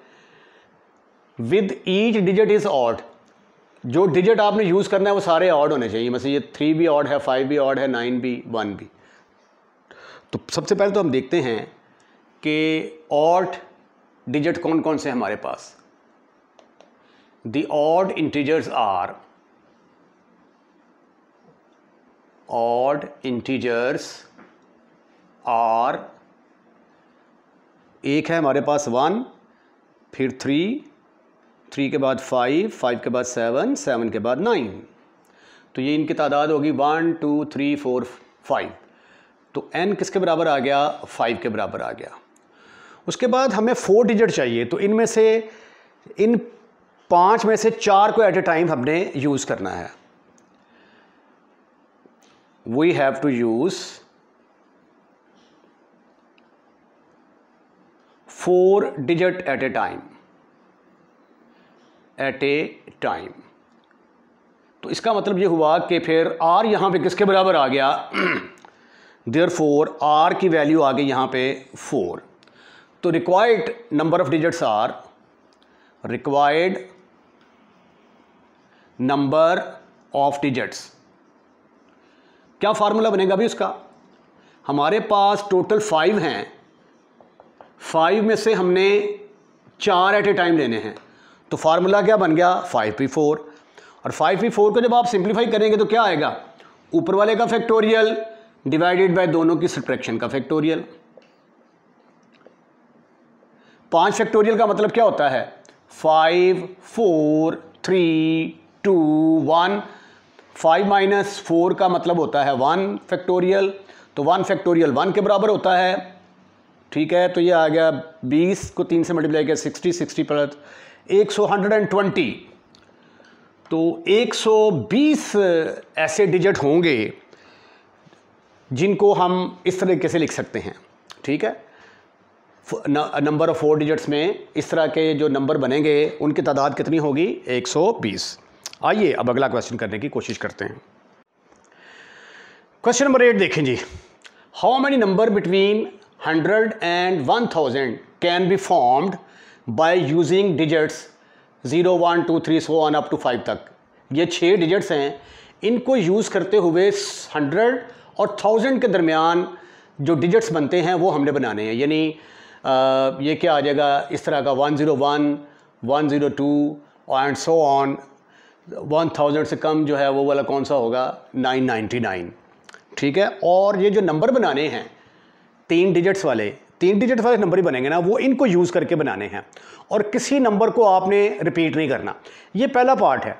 With each digit is odd, जो डिजिट आपने यूज़ करना है वो सारे ऑड होने चाहिए। मतलब ये 3 भी ऑड है, 5 भी ऑड है, 9 भी, 1 भी। तो सबसे पहले तो हम देखते हैं कि ऑड डिजिट कौन कौन से हमारे पास। The odd integers are, odd integers are, एक है हमारे पास 1, फिर 3 के बाद 5 के बाद 7 के बाद 9। तो ये इनकी तादाद होगी 1 2 3 4 5। तो n किसके बराबर आ गया? 5 के बराबर आ गया। उसके बाद हमें 4 डिजिट चाहिए, तो इनमें से इन 5 में से 4 को एट ए टाइम हमने यूज़ करना है। We have to use 4 digit at a time, तो इसका मतलब ये हुआ कि फिर r यहाँ पे किसके बराबर आ गया? देयरफॉर आर की वैल्यू आ गई यहाँ पे 4। तो required number of digits are, required number of digits, क्या फार्मूला बनेगा अभी उसका? हमारे पास टोटल 5 हैं, 5 में से हमने 4 एट ए टाइम लेने हैं, तो फार्मूला क्या बन गया? 5p4। और 5p4 को जब आप सिंप्लीफाई करेंगे तो क्या आएगा? ऊपर वाले का फैक्टोरियल डिवाइडेड बाय दोनों की सब्ट्रैक्शन का फैक्टोरियल। 5 फैक्टोरियल का मतलब क्या होता है? 5 4 3 2 1। 5 माइनस 4 का मतलब होता है 1 फैक्टोरियल, तो 1 फैक्टोरियल 1 के बराबर होता है। ठीक है, तो ये आ गया 20 को 3 से मल्टीप्लाई किया 60, 60 प्लस 120। तो 120 ऐसे डिजिट होंगे जिनको हम इस तरीके से लिख सकते हैं। ठीक है, नंबर ऑफ 4 डिजिट्स में इस तरह के जो नंबर बनेंगे उनकी तादाद कितनी होगी? 120। आइए अब अगला क्वेश्चन करने की कोशिश करते हैं। क्वेश्चन नंबर 8 देखें जी। How many number between 100 and 1000 can be formed by using digits 0 1 2 3 so on up to 5 तक। ये 6 डिजिट्स हैं, इनको यूज़ करते हुए 100 और 1000 के दरमियान जो डिजिट्स बनते हैं वो हमने बनाने हैं। यानी ये क्या आ जाएगा इस तरह का 101 102 एंड सो ऑन। 1000 से कम जो है वो वाला कौन सा होगा? 999। ठीक है, और ये जो नंबर बनाने हैं 3 डिजिट्स वाले नंबर ही बनेंगे ना, वो इनको यूज़ करके बनाने हैं और किसी नंबर को आपने रिपीट नहीं करना। ये पहला पार्ट है।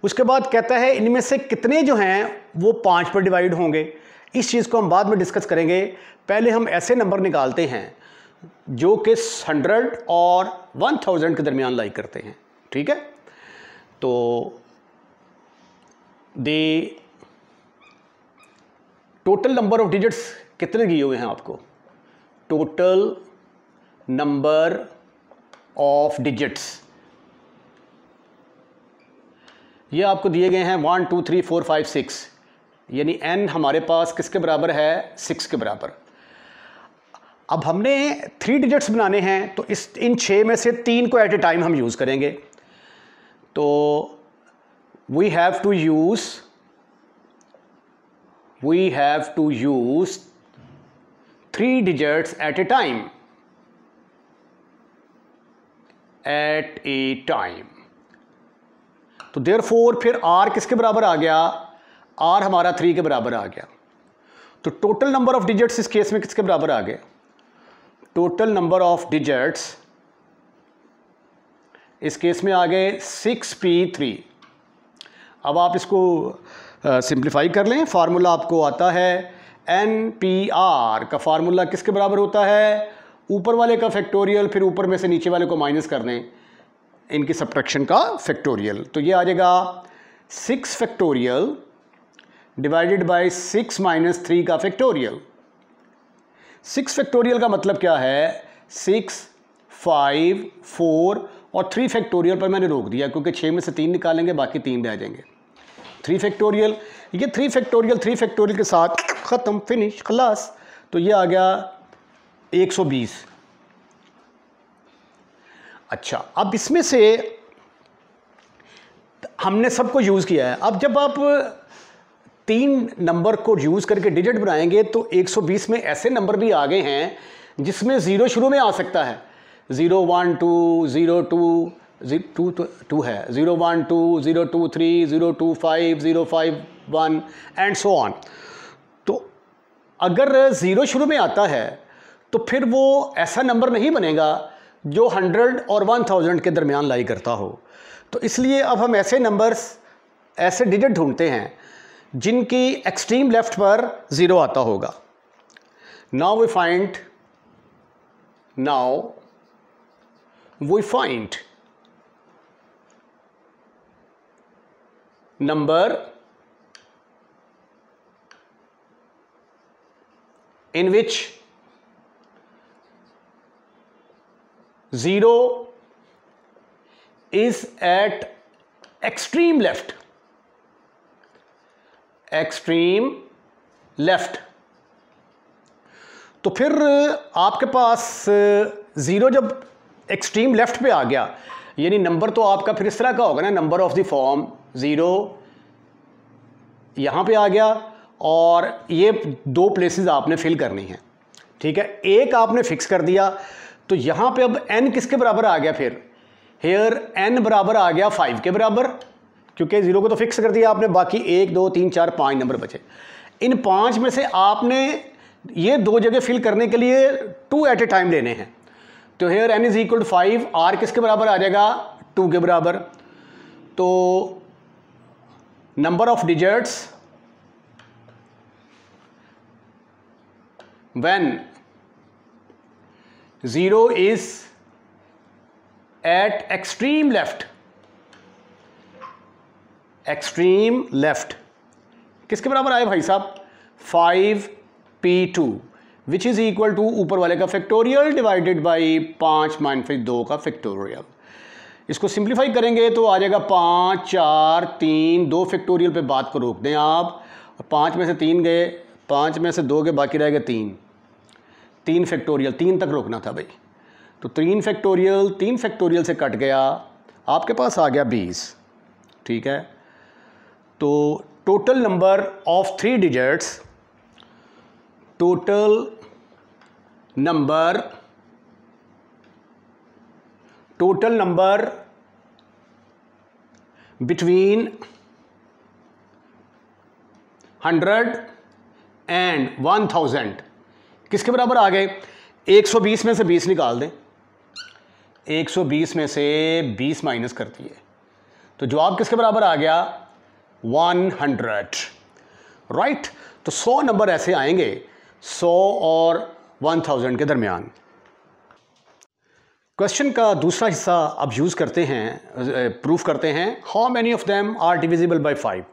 उसके बाद कहता है इनमें से कितने जो हैं वो 5 पर डिवाइड होंगे। इस चीज़ को हम बाद में डिस्कस करेंगे। पहले हम ऐसे नंबर निकालते हैं जो कि 100 और 1000 के दरमियान लाई करते हैं। ठीक है, तो the total number of digits कितने दिए हुए हैं आपको? टोटल नंबर ऑफ डिजिट्स ये आपको दिए गए हैं 1 2 3 4 5 6, यानी n हमारे पास किसके बराबर है? 6 के बराबर। अब हमने 3 डिजिट्स बनाने हैं, तो इन 6 में से 3 को एट ए टाइम हम यूज़ करेंगे। तो we have to use 3 digits at a time. तो देयरफॉर फिर r किसके बराबर आ गया? r हमारा 3 के बराबर आ गया। तो टोटल नंबर ऑफ डिजिट्स इस केस में किसके बराबर आ गए? टोटल नंबर ऑफ डिजिट्स इस केस में आ गए 6p3। अब आप इसको सिंप्लीफाई कर लें। फार्मूला आपको आता है NPR का फार्मूला किसके बराबर होता है? ऊपर वाले का फैक्टोरियल, फिर ऊपर में से नीचे वाले को माइनस कर दें, इनकी सब्ट्रैक्शन का फैक्टोरियल। तो ये आ जाएगा 6 फैक्टोरियल डिवाइडेड बाय 6 माइनस 3 का फैक्टोरियल। 6 फैक्टोरियल का मतलब क्या है? 6 5 4 और 3 फैक्टोरियल पर मैंने रोक दिया क्योंकि 6 में से 3 निकालेंगे, बाकी 3 रह जाएंगे। 3 फैक्टोरियल, ये 3 फैक्टोरियल के साथ ख़त्म, फिनिश, खलास। तो ये आ गया 120। अच्छा, अब इसमें से हमने सबको यूज़ किया है। अब जब आप 3 नंबर को यूज़ करके डिजिट बनाएंगे तो 120 में ऐसे नंबर भी आ गए हैं जिसमें 0 शुरू में आ सकता है। 0 1 2 0 2 2 है, 0 1 2 0 2 3 0 2 5 0 5 1 एंड सो ऑन। तो अगर 0 शुरू में आता है तो फिर वो ऐसा नंबर नहीं बनेगा जो 100 और 1000 के दरमियान लाई करता हो। तो इसलिए अब हम ऐसे नंबर्स, ऐसे डिजिट ढूंढते हैं जिनकी एक्सट्रीम लेफ्ट पर 0 आता होगा। Now we find number in which 0 is at extreme left तो फिर आपके पास 0 जब एक्सट्रीम लेफ्ट पे आ गया, यानी नंबर तो आपका फिर इस तरह का होगा ना, नंबर ऑफ द फॉर्म 0 यहाँ पे आ गया, और ये 2 प्लेसेस आपने फिल करनी है, ठीक है। एक आपने फिक्स कर दिया, तो यहाँ पे अब n किसके बराबर आ गया, फिर हेयर n बराबर आ गया 5 के बराबर, क्योंकि 0 को तो फिक्स कर दिया आपने, बाकी 1 2 3 4 5 नंबर बचे। इन 5 में से आपने ये 2 जगह फिल करने के लिए 2 एट ए टाइम लेने हैं, तो here n is equal to 5, r किसके बराबर आ जाएगा 2 के बराबर। तो number of digits when 0 is at extreme left किसके बराबर आए भाई साहब 5p2 which is equal to ऊपर वाले का फैक्टोरियल डिवाइडेड बाई 5 - 2 का फैक्टोरियल। इसको सिंप्लीफाई करेंगे तो आ जाएगा 5 4 3, 2 फैक्टोरियल पे बात को रोक दें आप, 5 में से 3 गए, 5 में से 2 के बाकी रह गए 3 फैक्टोरियल, 3 तक रोकना था भाई, तो 3 फैक्टोरियल से कट गया, आपके पास आ गया 20, ठीक है। तो total number of 3 digits, total number between 100 and 1000 किसके बराबर आ गए, 120 में से 20 निकाल दें, 120 में से 20 माइनस कर दिए, तो जवाब किसके बराबर आ गया 100, राइट। तो 100 नंबर ऐसे आएंगे 100 और 1000 के दरमियान। क्वेश्चन का दूसरा हिस्सा अब यूज़ करते हैं, प्रूफ करते हैं, how many of them are divisible by 5।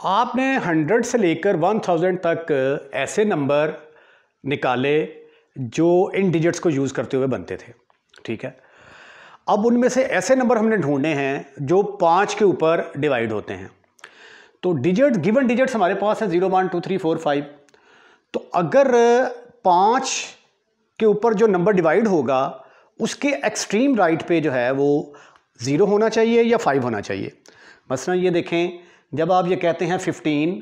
आपने 100 से लेकर 1000 तक ऐसे नंबर निकाले जो इन डिजिट्स को यूज़ करते हुए बनते थे, ठीक है। अब उनमें से ऐसे नंबर हमने ढूंढने हैं जो 5 के ऊपर डिवाइड होते हैं। तो गिवन डिजिट्स हमारे पास है 0 1 2 3 4 5। तो अगर 5 के ऊपर जो नंबर डिवाइड होगा उसके एक्सट्रीम राइट पे जो है वो 0 होना चाहिए या 5 होना चाहिए। मसलन ये देखें, जब आप ये कहते हैं 15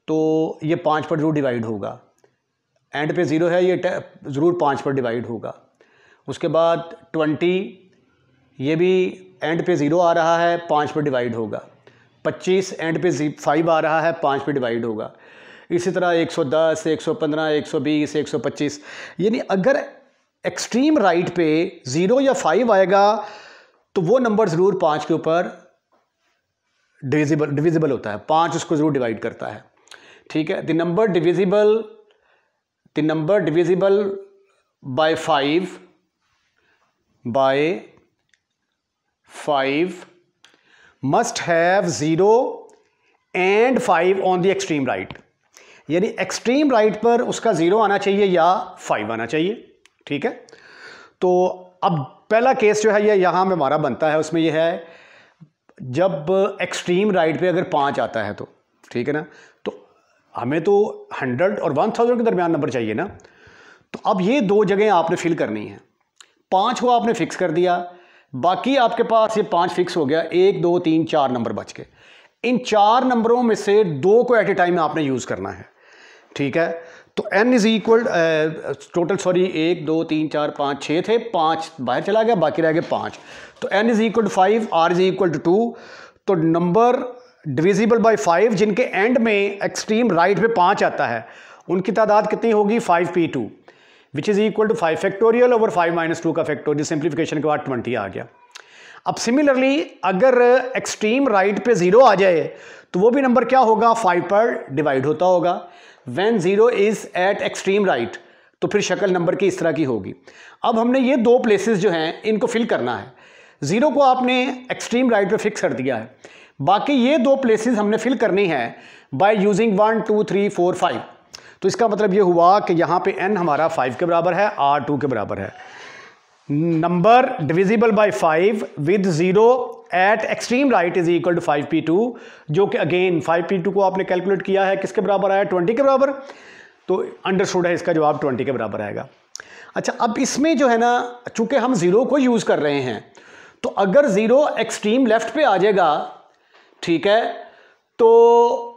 तो ये 5 पर जरूर डिवाइड होगा, एंड पे 0 है, ये ज़रूर 5 पर डिवाइड होगा। उसके बाद 20, ये भी एंड पे 0 आ रहा है, 5 पर डिवाइड होगा। 25 एंड पे 5 आ रहा है, 5 पर डिवाइड होगा। इसी तरह 110, 115, 120, 125, यानी अगर एक्सट्रीम राइट पे 0 या 5 आएगा तो वो नंबर ज़रूर 5 के ऊपर डिविजिबल होता है, 5 उसको ज़रूर डिवाइड करता है, ठीक है। The number divisible by 5 must have 0 and 5 on the extreme right, यानी एक्सट्रीम राइट पर उसका 0 आना चाहिए या 5 आना चाहिए, ठीक है। तो अब पहला केस जो है ये यहाँ में हमारा बनता है, उसमें ये है जब एक्सट्रीम राइट पे अगर 5 आता है तो, ठीक है ना। तो हमें तो 100 और 1000 के दरमियान नंबर चाहिए ना। तो अब ये 2 जगह आपने फिल करनी है, 5 को आपने फिक्स कर दिया, बाकी आपके पास ये 5 फिक्स हो गया, 1 2 3 4 नंबर बच गए। इन 4 नंबरों में से 2 को एट ए टाइम आपने यूज़ करना है, ठीक है। तो n इज इक्वल टोटल 1 2 3 4 5 6 थे, 5 बाहर चला गया, बाकी रह गए 5। तो n is equal to 5, r is equal to 2। तो नंबर डिविजिबल बाय 5 जिनके एंड में एक्सट्रीम राइट पे 5 आता है उनकी तादाद कितनी होगी 5p2 which is equal to 5 factorial over 5 - 2 का फैक्टोरियल। सिंप्लीफिकेशन के बाद 20 आ गया। अब सिमिलरली अगर एक्सट्रीम राइट पे 0 आ जाए तो वो भी नंबर क्या होगा 5 पर डिवाइड होता होगा। When 0 is eight extreme right तो फिर शक्ल नंबर की इस तरह की होगी। अब हमने ये 2 प्लेसेस जो हैं इनको फिल करना है। 0 को आपने एक्सट्रीम राइट पे फिक्स कर दिया है, बाकी ये 2 प्लेसेस हमने फिल करनी है बाय यूजिंग 1 2 3 4 5। तो इसका मतलब ये हुआ कि यहाँ पे n हमारा 5 के बराबर है, r 2 के बराबर है। Number divisible by 5 with 0 at extreme right is equal to 5p2, जो कि अगेन 5p2 को आपने कैलकुलेट किया है किसके बराबर आया 20 के बराबर। तो अंडरस्टूड है इसका जवाब 20 के बराबर आएगा। अच्छा, अब इसमें जो है ना, चूंकि हम ज़ीरो को यूज़ कर रहे हैं, तो अगर ज़ीरो एक्सट्रीम लेफ्ट पे आ जाएगा, ठीक है, तो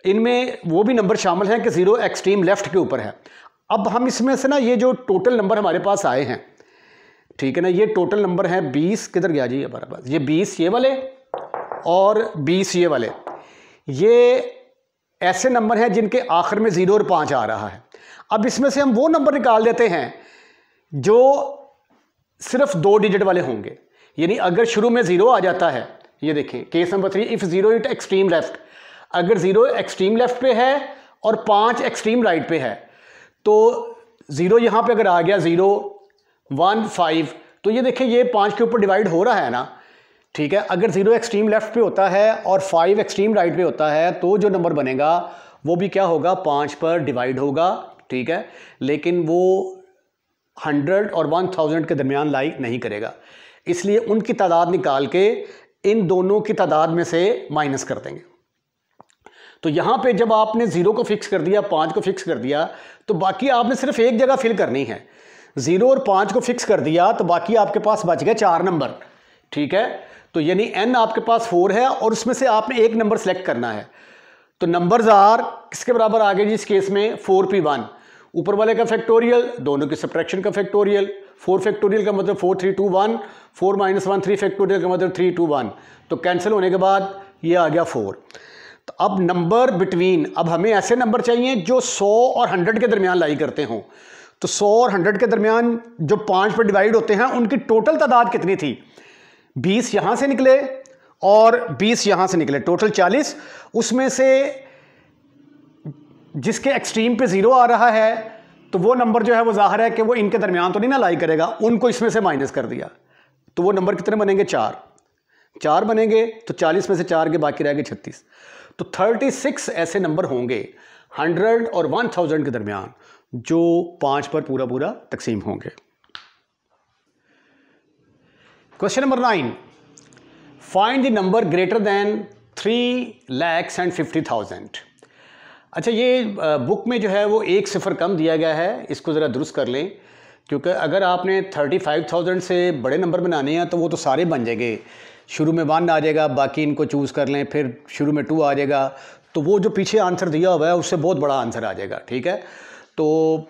इनमें वो भी नंबर शामिल हैं कि ज़ीरो एक्सट्रीम लेफ्ट के ऊपर है। अब हम इसमें से ना ये जो टोटल नंबर हमारे पास आए हैं, ठीक है ना, ये टोटल नंबर है 20, किधर गया जी हमारे पास, ये 20 ये वाले और 20 ये वाले, ये ऐसे नंबर हैं जिनके आखिर में 0 और 5 आ रहा है। अब इसमें से हम वो नंबर निकाल देते हैं जो सिर्फ 2 डिजिट वाले होंगे, यानी अगर शुरू में 0 आ जाता है, ये देखें case number 3, if 0 it extreme left, अगर 0 एक्सट्रीम लेफ्ट पे है और 5 एक्सट्रीम राइट पे है, तो 0 यहाँ पे अगर आ गया 0 1 5, तो ये देखें ये 5 के ऊपर डिवाइड हो रहा है ना, ठीक है। अगर 0 एक्सट्रीम लेफ्ट पे होता है और 5 एक्सट्रीम राइट पे होता है, तो जो नंबर बनेगा वो भी क्या होगा, 5 पर डिवाइड होगा, ठीक है, लेकिन वो 100 और 1000 के दरमियान लाई नहीं करेगा, इसलिए उनकी तादाद निकाल के इन दोनों की तादाद में से माइनस कर देंगे। तो यहाँ पे जब आपने 0 को फिक्स कर दिया, 5 को फिक्स कर दिया, तो बाकी आपने सिर्फ एक जगह फिल करनी है। 0 और 5 को फिक्स कर दिया तो बाकी आपके पास बच गए 4 नंबर, ठीक है। तो यानी n आपके पास 4 है और उसमें से आपने एक नंबर सेलेक्ट करना है। तो नंबर्स आर किसके बराबर आ गए जी इस केस में, 4p1, ऊपर वाले का फैक्टोरियल, दोनों की सब्ट्रैक्शन का फैक्टोरियल, 4 फैक्टोरियल का मतलब 4 3 2 1, 4 - 1 3 फैक्टोरियल का मतलब 3 2 1, तो कैंसिल होने के बाद ये आ गया 4। तो अब नंबर बिटवीन, अब हमें ऐसे नंबर चाहिए जो 100 और 100 के दरमियान लाई करते हों। तो 100 और 100 के दरमियान जो 5 पर डिवाइड होते हैं उनकी टोटल तादाद कितनी थी, 20 यहाँ से निकले और 20 यहाँ से निकले, टोटल 40। उसमें से जिसके एक्सट्रीम पे 0 आ रहा है तो वो नंबर जो है वो जाहिर है कि वो इनके दरमियान तो नहीं ना लाई करेगा, उनको इसमें से माइनस कर दिया, तो वो नंबर कितने बनेंगे, 4 बनेंगे। तो 40 में से 4 के बाकी रह गए 36। तो 36 ऐसे नंबर होंगे 100 और 1000 के दरमियान जो 5 पर पूरा पूरा तकसीम होंगे। Question number 9, find the number greater than 3,50,000। अच्छा, ये बुक में जो है वो 1 सिफर कम दिया गया है, इसको ज़रा दुरुस्त कर लें, क्योंकि अगर आपने 35,000 से बड़े नंबर बनाने हैं तो वो तो सारे बन जाएंगे, शुरू में 1 आ जाएगा, बाकी इनको चूज़ कर लें, फिर शुरू में 2 आ जाएगा, तो वो जो पीछे आंसर दिया हुआ है उससे बहुत बड़ा आंसर आ जाएगा, ठीक है। तो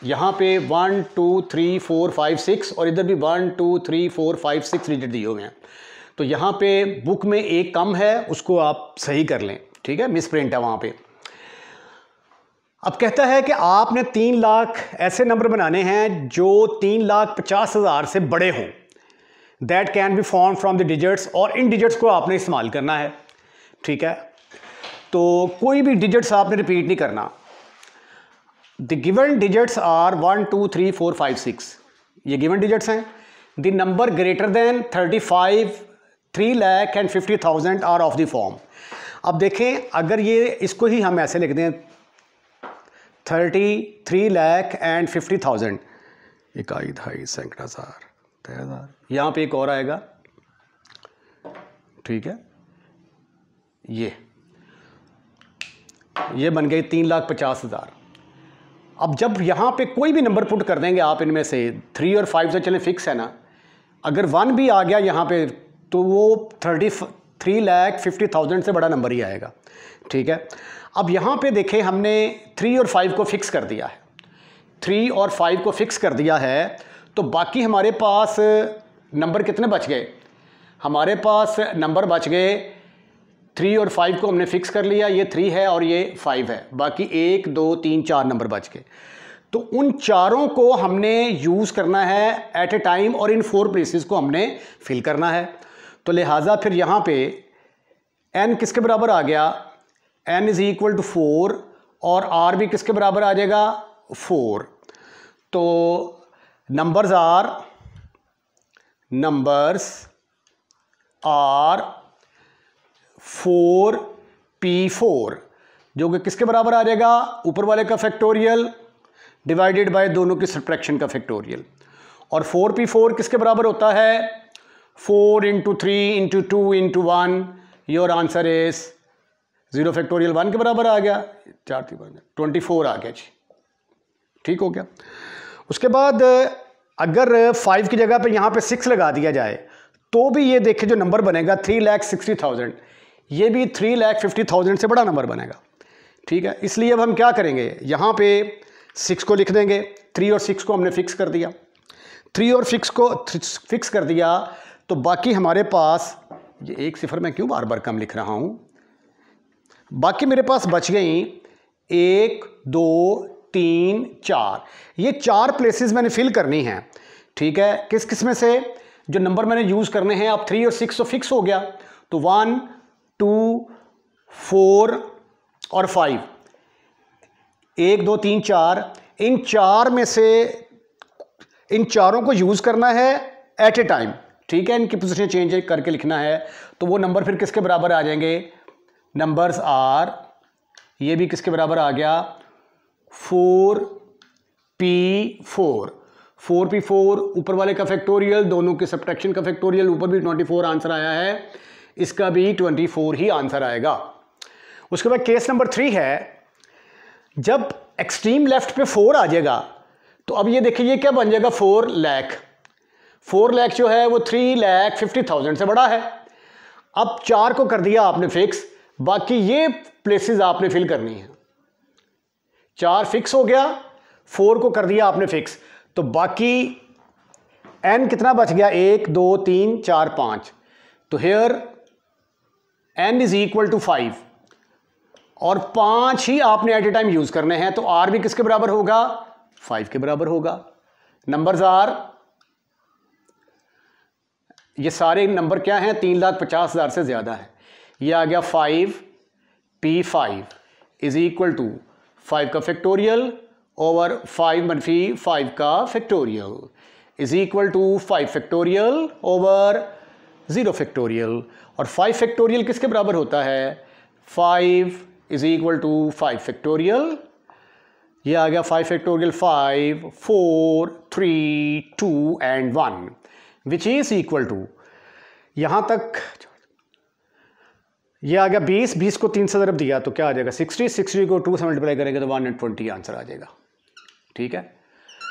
यहाँ पे 1 2 3 4 5 6 और इधर भी 1 2 3 4 5 6 डिजिट दिए हुए हैं, तो यहाँ पे बुक में एक कम है, उसको आप सही कर लें, ठीक है, मिस प्रिंट है वहाँ पे। अब कहता है कि आपने 3 लाख ऐसे नंबर बनाने हैं जो 3,50,000 से बड़े हों, that can be form from the digits, और इन डिजिट्स को आपने इस्तेमाल करना है, ठीक है। तो कोई भी डिजिट्स आपने रिपीट नहीं करना। द गिवन डिजिट्स आर 1 2 3 4 5 6, ये गिवन डिजिट्स हैं। The number greater than 3,50,000 are of the form. अब देखें, अगर ये इसको ही हम ऐसे लिख दें 33,50,000, 1 2 सैकड़ा हज़ार, यहाँ पे एक और आएगा, ठीक है, ये बन गई 3,50,000। अब जब यहाँ पे कोई भी नंबर पुट कर देंगे आप, इनमें से 3 और 5 से चलें फिक्स है ना, अगर 1 भी आ गया यहाँ पे तो वो 3,50,000 से बड़ा नंबर ही आएगा, ठीक है। अब यहाँ पे देखें, हमने 3 और 5 को फिक्स कर दिया है, 3 और 5 को फिक्स कर दिया है, तो बाकी हमारे पास नंबर कितने बच गए, हमारे पास नंबर बच गए 3 और 5 को हमने फिक्स कर लिया, ये 3 है और ये 5 है, बाकी 1 2 3 4 नंबर बच गए। तो उन चारों को हमने यूज़ करना है एट ए टाइम और इन 4 प्लेसेस को हमने फिल करना है। तो लिहाजा फिर यहाँ पे n किसके बराबर आ गया, n इज़ इक्वल टू 4 और r भी किसके बराबर आ जाएगा, 4। तो नंबर्स आर 4p4, जो कि किसके बराबर आ जाएगा, ऊपर वाले का फैक्टोरियल डिवाइडेड बाय दोनों की सब्ट्रैक्शन का फैक्टोरियल। और 4p4 किसके बराबर होता है, 4 × 3 × 2 × 1, योर आंसर इज 0 फैक्टोरियल 1 के बराबर आ गया, 4 24 आ गया जी। ठीक हो गया। उसके बाद अगर 5 की जगह पे यहाँ पे 6 लगा दिया जाए तो भी ये देखिए जो नंबर बनेगा 3,60,000, ये भी 3,50,000 से बड़ा नंबर बनेगा। ठीक है, इसलिए अब हम क्या करेंगे, यहाँ पे 6 को लिख देंगे। 3 और 6 को हमने फिक्स कर दिया, 3 और 6 को फिक्स कर दिया, तो बाकी हमारे पास ये एक सिफर मैं क्यों बार बार कम लिख रहा हूँ, बाकी मेरे पास बच गई 1 2 3 4, ये 4 प्लेसेस मैंने फिल करनी हैं। ठीक है, किस किस में से, जो नंबर मैंने यूज़ करने हैं, अब 3 और 6 तो फिक्स हो गया, तो 1 2 4 और 5, 1 2 3 4, इन 4 में से इन चारों को यूज़ करना है एट ए टाइम। ठीक है, इनकी पोजीशन चेंज करके लिखना है, तो वो नंबर फिर किसके बराबर आ जाएंगे, नंबर्स आर, ये भी किसके बराबर आ गया, 4p4, 4p4 ऊपर वाले का फैक्टोरियल, दोनों के सब्ट्रैक्शन का फैक्टोरियल, ऊपर भी 24 आंसर आया है, इसका भी 24 ही आंसर आएगा। उसके बाद केस नंबर 3 है, जब एक्सट्रीम लेफ्ट पे 4 आ जाएगा, तो अब ये देखिए ये क्या बन जाएगा, 4 लाख। 4 लाख जो है वो 3,50,000 से बड़ा है। अब 4 को कर दिया आपने फिक्स, बाकी ये प्लेसेस आपने फिल करनी है। 4 फिक्स हो गया, 4 को कर दिया आपने फिक्स, तो बाकी n कितना बच गया, 1 2 3 4 5, तो here n is equal to 5, और 5 ही आपने एट ए टाइम यूज करने हैं, तो r भी किसके बराबर होगा, 5 के बराबर होगा। नंबर्स आर, ये सारे नंबर क्या हैं, 3,50,000 से ज्यादा है। ये आ गया 5p5 इज इक्वल टू 5 का फैक्टोरियल ओवर 5 मनफी 5 का factorial is equal to 5 factorial over 0 factorial, और 5 फैक्टोरियल किसके बराबर होता है, 5 इज इक्वल टू 5 फैक्टोरियल, ये आ गया 5 factorial 5 4 3 2 and 1 which is equal to, यहां तक ये आ गया 20, 20 को 3 से ज़रब दिया तो क्या आ जाएगा 60, 60 को 2 से मल्टीप्लाई करेंगे तो 120 आंसर आ जाएगा। ठीक है,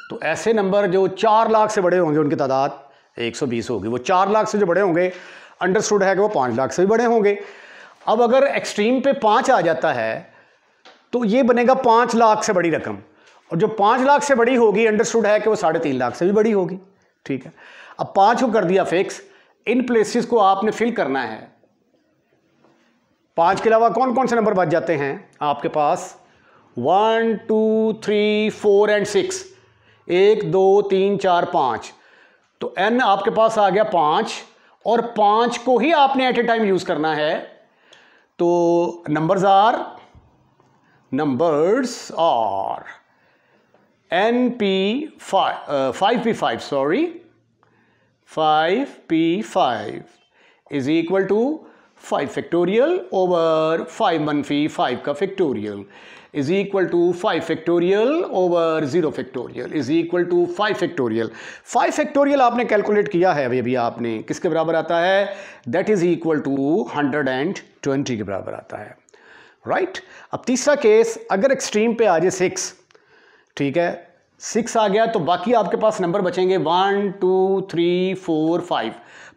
तो ऐसे नंबर जो 4 लाख से बड़े होंगे उनकी तादाद 120 होगी। वो 4 लाख से जो बड़े होंगे अंडरस्टूड है कि वो 5 लाख से भी बड़े होंगे। अब अगर एक्सट्रीम पे 5 आ जाता है तो ये बनेगा 5 लाख से बड़ी रकम, और जो 5 लाख से बड़ी होगी अंडरस्टूड है कि वो 3.5 लाख से भी बड़ी होगी। ठीक है, अब 5 को कर दिया फिक्स, इन प्लेसेस को आपने फिल करना है। 5 के अलावा कौन कौन से नंबर बच जाते हैं आपके पास, 1 2 3 4 एंड 6, 1 2 3 4 5, तो n आपके पास आ गया 5, और 5 को ही आपने एट ए टाइम यूज करना है। तो numbers are np5p5 sorry 5p5 is equal to 5 factorial over 5 मनफी 5 का factorial is equal to 5 factorial over 0 factorial is equal to 5 factorial. 5 factorial आपने कैलकुलेट किया है अभी आपने, किसके बराबर आता है, दैट इज इक्वल टू 120 के बराबर आता है। राइट, अब तीसरा केस, अगर एक्सट्रीम पे आ जाए 6, ठीक है 6 आ गया, तो बाकी आपके पास नंबर बचेंगे 1 2 3 4 5,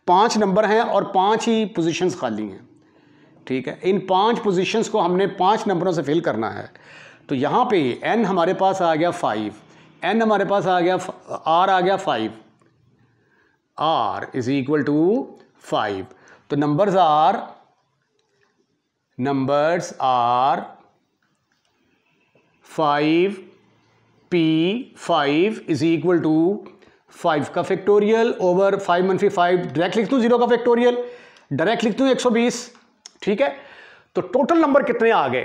5 नंबर हैं और 5 ही पोजीशंस खाली हैं। ठीक है, इन 5 पोजीशंस को हमने 5 नंबरों से फिल करना है। तो यहाँ पे n हमारे पास आ गया 5, n हमारे पास आ गया, r आ गया 5, r इज इक्वल टू 5, तो numbers are 5p5 is equal to 5 का फैक्टोरियल ओवर 5 मनफी 5, डायरेक्ट लिख दूं 0 का फैक्टोरियल, डायरेक्ट लिख दूं 120। ठीक है, तो टोटल नंबर कितने आ गए,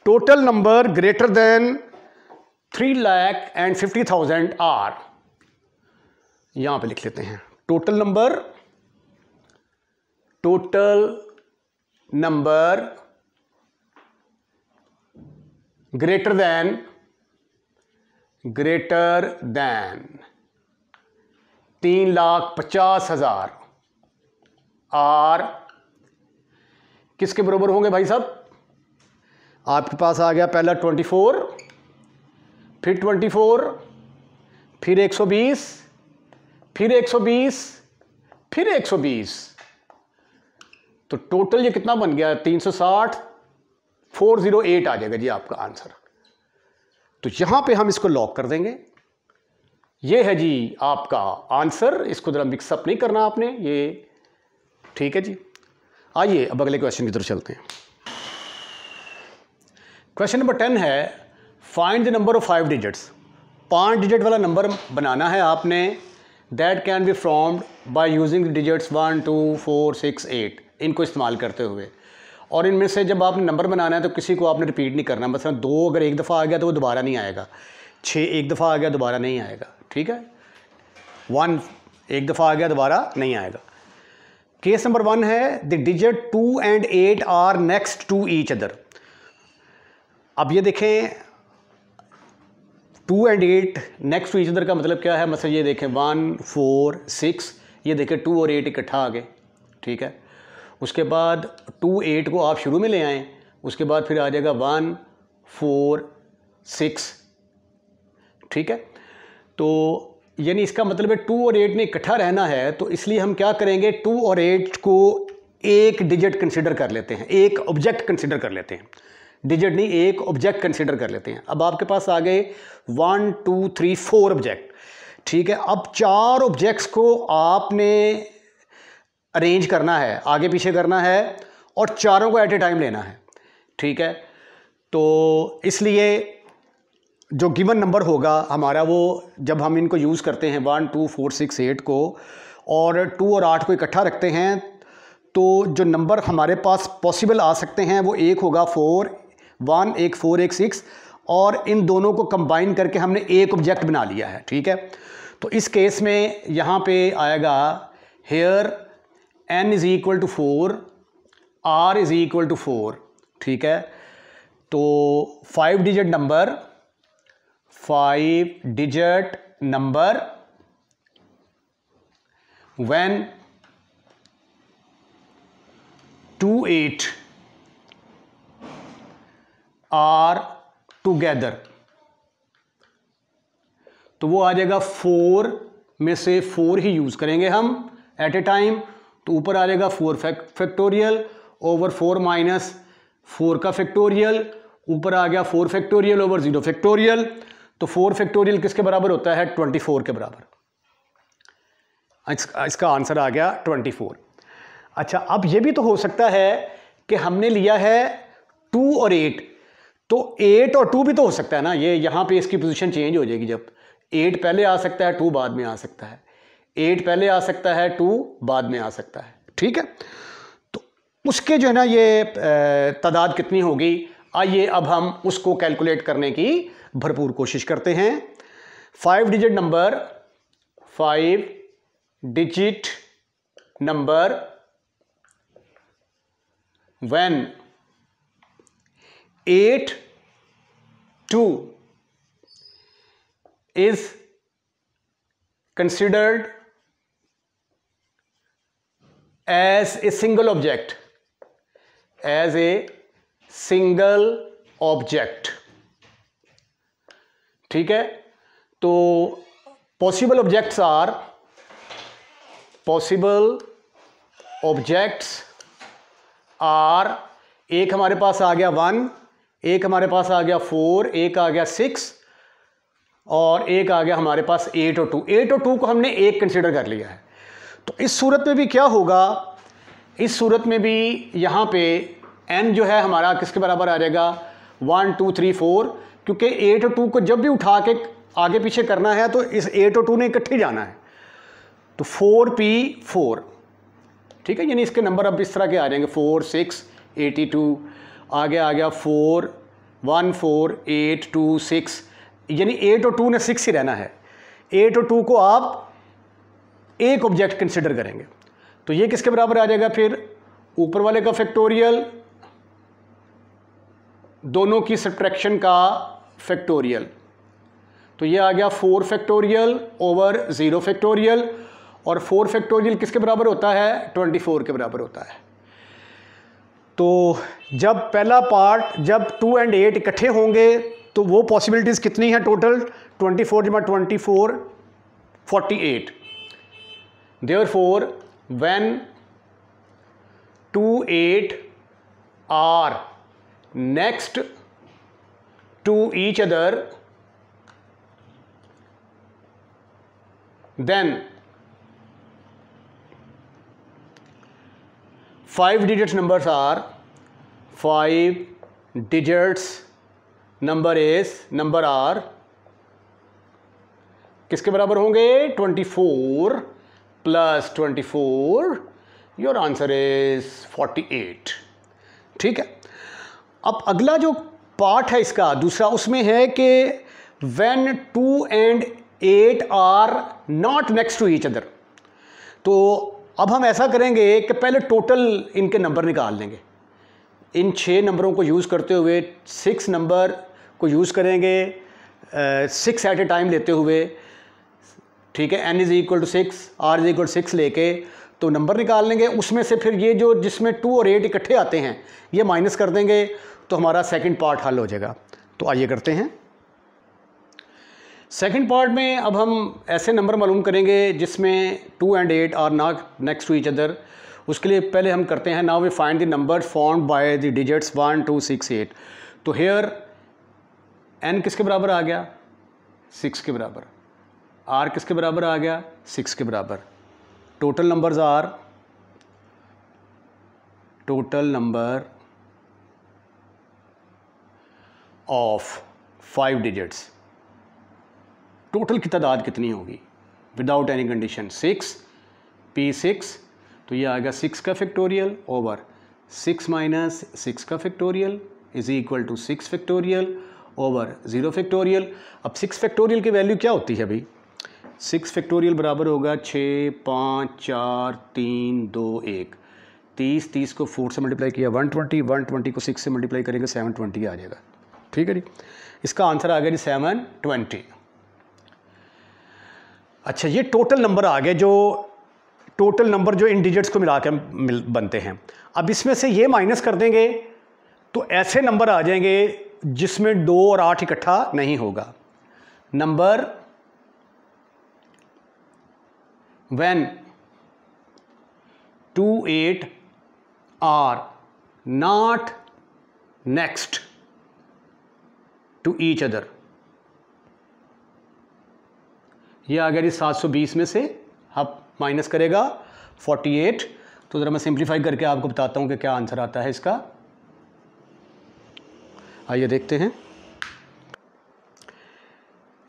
total number greater than 3,50,000 are, यहां पे लिख लेते हैं total number greater than 3,50,000 are किसके बराबर होंगे भाई साहब, आपके पास आ गया पहला 24, फिर 24, फिर 120, फिर 120, फिर 120। तो टोटल ये कितना बन गया? 360, 408 आ जाएगा जी आपका आंसर। तो यहां पे हम इसको लॉक कर देंगे। ये है जी आपका आंसर। इसको जरा मिक्सअप नहीं करना आपने, ये ठीक है जी। आइए अब अगले क्वेश्चन की तरफ चलते हैं। क्वेश्चन नंबर 10 है, find the number of 5 digits. 5 digit वाला नंबर बनाना है आपने, that can be formed by using the digits 1, 2, 4, 6, 8, इनको इस्तेमाल करते हुए। और इनमें से जब आपने नंबर बनाना है तो किसी को आपने रिपीट नहीं करना। मतलब 2 अगर एक दफ़ा आ गया तो वो दोबारा नहीं आएगा, 6 एक दफ़ा आ गया दोबारा नहीं आएगा, ठीक है। 1 एक दफ़ा आ गया दोबारा नहीं आएगा। केस नंबर 1 है, the digit 2 and 8 are next to each other. अब ये देखें 2 and 8 next to each other का मतलब क्या है? मतलब ये देखें 1, 4, 6, ये देखें 2 और 8 इकट्ठा आ गए, ठीक है। उसके बाद 2, 8 को आप शुरू में ले आएँ, उसके बाद फिर आ जाएगा 1, 4, 6, ठीक है। तो यानी इसका मतलब है 2 और 8 ने इकट्ठा रहना है, तो इसलिए हम क्या करेंगे, 2 और 8 को एक डिजिट कंसिडर कर लेते हैं, एक ऑब्जेक्ट कंसिडर कर लेते हैं। डिजिट नहीं, एक ऑब्जेक्ट कंसिडर कर लेते हैं। अब आपके पास आ गए 1, 2, 3, 4 ऑब्जेक्ट, ठीक है। अब 4 ऑब्जेक्ट्स को आपने अरेंज करना है, आगे पीछे करना है, और चारों को एट ए टाइम लेना है, ठीक है। तो इसलिए जो गिवन नंबर होगा हमारा, वो जब हम इनको यूज़ करते हैं 1, 2, 4, 6, 8 को, और 2 और 8 को इकट्ठा रखते हैं, तो जो नंबर हमारे पास पॉसिबल आ सकते हैं वो एक होगा 4, 1, एक 4, एक 6, और इन दोनों को कंबाइन करके हमने एक ऑब्जेक्ट बना लिया है, ठीक है। तो इस केस में यहाँ पे आएगा here n is equal to 4, r is equal to 4, ठीक है। तो 5 digit number when 2, 8 are together, तो वो आ जाएगा 4 में से 4 ही यूज़ करेंगे हम एट ए टाइम। तो ऊपर आ जाएगा 4 फैक्टोरियल ओवर 4 माइनस 4 का फैक्टोरियल, ऊपर आ गया 4 फैक्टोरियल ओवर 0 फैक्टोरियल। तो 4 फैक्टोरियल किसके बराबर होता है? 24 के बराबर। इसका आंसर आ गया 24। अच्छा, अब ये भी तो हो सकता है कि हमने लिया है 2 और 8, तो 8 और 2 भी तो हो सकता है ना। ये यहाँ पे इसकी पोजीशन चेंज हो जाएगी, जब 8 पहले आ सकता है, 2 बाद में आ सकता है, 8 पहले आ सकता है, 2 बाद में आ सकता है, ठीक है। तो उसके जो है ना ये तादाद कितनी होगी, आइए अब हम उसको कैलकुलेट करने की भरपूर कोशिश करते हैं। 5 digit number when 8, 2 is considered as a single object, ठीक है। तो पॉसिबल ऑब्जेक्ट्स आर एक हमारे पास आ गया 1, एक हमारे पास आ गया 4, एक आ गया 6, और एक आ गया हमारे पास 8 और 2। 8 और 2 को हमने एक कंसिडर कर लिया है। तो इस सूरत में भी क्या होगा, इस सूरत में भी यहाँ पे n जो है हमारा किसके बराबर आ जाएगा? 1, 2, 3, 4, क्योंकि 8 और 2 को जब भी उठा के आगे पीछे करना है तो इस 8 और 2 ने इकट्ठे जाना है। तो 4p4, ठीक है। यानी इसके नंबर अब इस तरह के आ जाएंगे 4, 6, 82, आगे आ गया 4, 1, 4, 8, 2, 6, यानी 8 और 2 ने 6 ही रहना है। 8 और 2 को आप एक ऑब्जेक्ट कंसिडर करेंगे, तो ये किसके बराबर आ जाएगा? फिर ऊपर वाले का फैक्टोरियल, दोनों की सब्ट्रैक्शन का फैक्टोरियल, तो ये आ गया 4 फैक्टोरियल ओवर 0 फैक्टोरियल, और 4 फैक्टोरियल किसके बराबर होता है? 24 के बराबर होता है। तो जब पहला पार्ट जब 2 एंड 8 इकट्ठे होंगे तो वो पॉसिबिलिटीज़ कितनी हैं टोटल? 24 जमा 24 48। Therefore when 2 8 are next to each other then 5 digits numbers are 5 digits number are किसके बराबर होंगे? 24 प्लस 24, योर आंसर इज 48। ठीक है, अब अगला जो पार्ट है इसका दूसरा, उसमें है कि when 2 and 8 are not next to each other. तो अब हम ऐसा करेंगे कि पहले टोटल इनके नंबर निकाल लेंगे। इन 6 नंबरों को यूज़ करते हुए 6 नंबर को यूज़ करेंगे 6 एट ए टाइम लेते हुए। ठीक है, n is equal to 6, r is equal to 6 लेके तो नंबर निकाल लेंगे। उसमें से फिर ये जो जिसमें 2 और 8 इकट्ठे आते हैं ये माइनस कर देंगे तो हमारा सेकंड पार्ट हल हो जाएगा। तो आइए करते हैं। सेकंड पार्ट में अब हम ऐसे नंबर मालूम करेंगे जिसमें 2 and 8 are not next to each other. उसके लिए पहले हम करते हैं, now we find the number formed by the digits 1 2 6 8। तो हेयर n किसके बराबर आ गया? 6 के बराबर। r किसके बराबर आ गया? 6 के बराबर। Total numbers are, total number of 5 digits, total की तादाद कितनी होगी विदाउट एनी कंडीशन? 6 p6, तो ये आ गया 6 का फैक्टोरियल ओवर 6 माइनस 6 का factorial is equal to 6 factorial over 0 factorial. अब 6 फैक्टोरियल की वैल्यू क्या होती है भाई? 6 फैक्टोरियल बराबर होगा 6 5 4 3 2 1। 30 को 4 से मल्टीप्लाई किया 120, 120 को 6 से मल्टीप्लाई करेंगे 720 आ जाएगा। ठीक है जी, इसका आंसर आ गया जी 720। अच्छा, ये टोटल नंबर आ गए, जो टोटल नंबर जो इन डिजिट्स को मिला कर बनते हैं। अब इसमें से ये माइनस कर देंगे तो ऐसे नंबर आ जाएंगे जिसमें 2 और 8 इकट्ठा नहीं होगा। Number when 2 8 are not next to each other। ये आ गया जी 720 में से अब माइनस करेगा 48। तो ज़रा मैं सिंप्लीफाई करके आपको बताता हूँ कि क्या आंसर आता है इसका। आइए देखते हैं।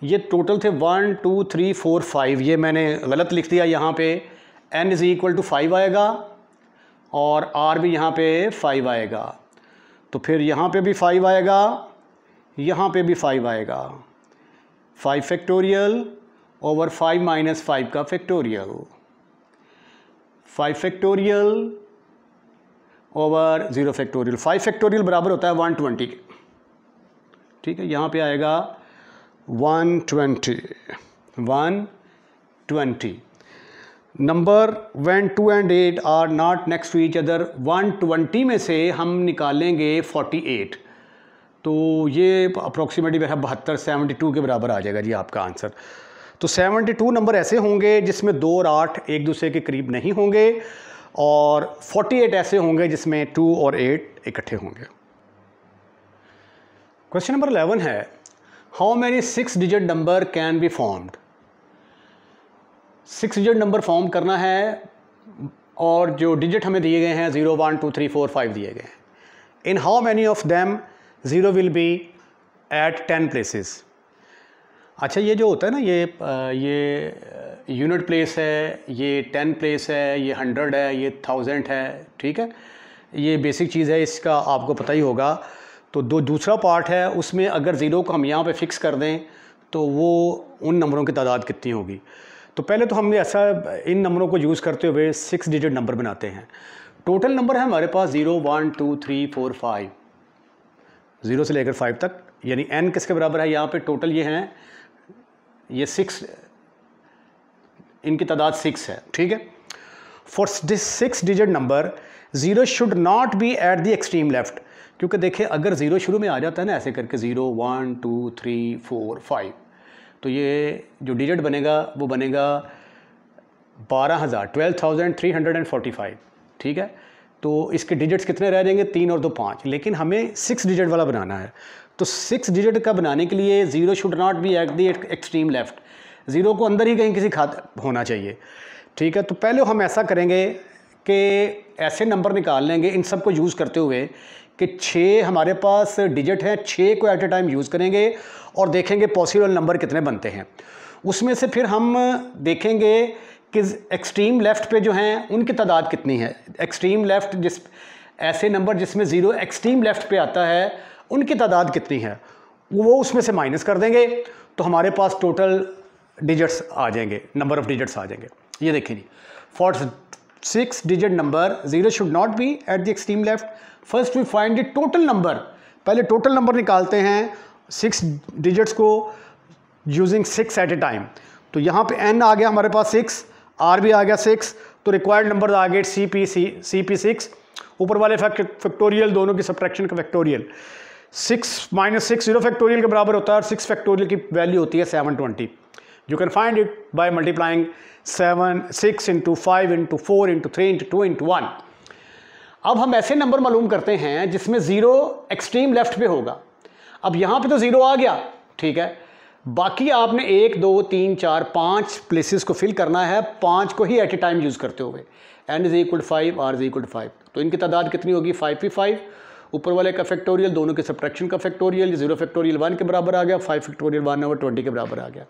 ये टोटल थे 1 2 3 4 5। ये मैंने गलत लिख दिया, यहाँ पे n इज़ इक्वल टू 5 आएगा और r भी यहाँ पे 5 आएगा। तो फिर यहाँ पे भी 5 आएगा, यहाँ पे भी 5 आएगा। 5 फैक्टोरियल ओवर 5 माइनस 5 का factorial, 5 factorial over 0 factorial. 5 factorial बराबर होता है 120 के। ठीक है, यहाँ पे आएगा 120 number when 2 and 8 are not next to each other. 120 में से हम निकालेंगे 48, तो ये अप्रॉक्सीमेटली मेरा 72 के बराबर आ जाएगा जी आपका आंसर। तो 72 नंबर ऐसे होंगे जिसमें 2 और 8 एक दूसरे के करीब नहीं होंगे और 48 ऐसे होंगे जिसमें 2 और 8 इकट्ठे होंगे। क्वेश्चन नंबर 11 है, how many 6 digit number can be formed. 6 digit number form करना है और जो डिजिट हमें दिए गए हैं 0 1 2 3 4 5 दिए गए हैं। In how many of them 0 will be at 10 places. अच्छा, ये जो होता है ना, ये यूनिट प्लेस है, ये 10 प्लेस है, ये 100 है, ये 1000 है। ठीक है, ये बेसिक चीज़ है, इसका आपको पता ही होगा। तो दूसरा पार्ट है, उसमें अगर 0 को हम यहाँ पे फिक्स कर दें तो वो उन नंबरों की तादाद कितनी होगी। तो पहले तो हमने ऐसा इन नंबरों को यूज़ करते हुए 6 डिजिट नंबर बनाते हैं। टोटल नंबर है हमारे पास 0 1 2 3 4 5, 0 से लेकर 5 तक, यानी n किसके बराबर है? यहाँ पे टोटल ये हैं, ये 6, इनकी तादाद 6 है। ठीक है, for this 6 digit number 0 should not be at the extreme left. क्योंकि देखिए अगर 0 शुरू में आ जाता है ना ऐसे करके 0 1 2 3 4 5, तो ये जो डिजिट बनेगा वो बनेगा 12,345, ठीक है। तो इसके डिजिट्स कितने रह जाएंगे, 3 और 2 5, लेकिन हमें 6 डिजिट वाला बनाना है। तो 6 डिजिट का बनाने के लिए 0 should not be at the extreme left, 0 को अंदर ही कहीं किसी खाते होना चाहिए, ठीक है। तो पहले हम ऐसा करेंगे कि ऐसे नंबर निकाल लेंगे इन सब को यूज़ करते हुए कि 6 हमारे पास डिजिट हैं, 6 को एट ए टाइम यूज़ करेंगे और देखेंगे पॉसिबल नंबर कितने बनते हैं। उसमें से फिर हम देखेंगे कि एक्सट्रीम लेफ़्ट पे जो हैं उनकी तादाद कितनी है। एक्सट्रीम लेफ़्ट ऐसे नंबर जिसमें 0 एक्सट्रीम लेफ़्ट पे आता है उनकी तादाद कितनी है, वो उसमें से माइनस कर देंगे तो हमारे पास टोटल डिजिट्स आ जाएंगे, नंबर ऑफ़ डिजिट्स आ जाएंगे। ये देखिए जी, for 6 digit number 0 should not be at the extreme left. First we find the total number, पहले टोटल नंबर निकालते हैं 6 डिजिट्स को यूजिंग 6 एट ए टाइम। तो यहाँ पे n आ गया हमारे पास 6, r भी आ गया 6, तो रिक्वायर्ड नंबर आ गए CP6, ऊपर वाले फैक्टोरियल दोनों की सब्ट्रैक्शन का फैक्टोरियल। 6 - 6 0 फैक्टोरियल के बराबर होता है और 6 फैक्टोरियल की वैल्यू होती है 720। You can find it by multiplying 6 into 5 into 4 into 3 into 2 into 1। अब हम ऐसे नंबर मालूम करते हैं जिसमें 0 एक्सट्रीम लेफ्ट पे होगा। अब यहाँ पे तो 0 आ गया, ठीक है, बाकी आपने 1 2 3 4 5 प्लेसेस को फिल करना है, 5 को ही एट ए टाइम यूज़ करते हुए। n = 5, r = 5, तो इनकी तादाद कितनी होगी 5p5, ऊपर वाले का फैक्टोरियल दोनों के सब्ट्रैक्शन का फैक्टोरियल, 0 फैक्टोरियल 1 के बराबर आ गया, 5 फैक्टोरियल 1/20 के बराबर आ गया।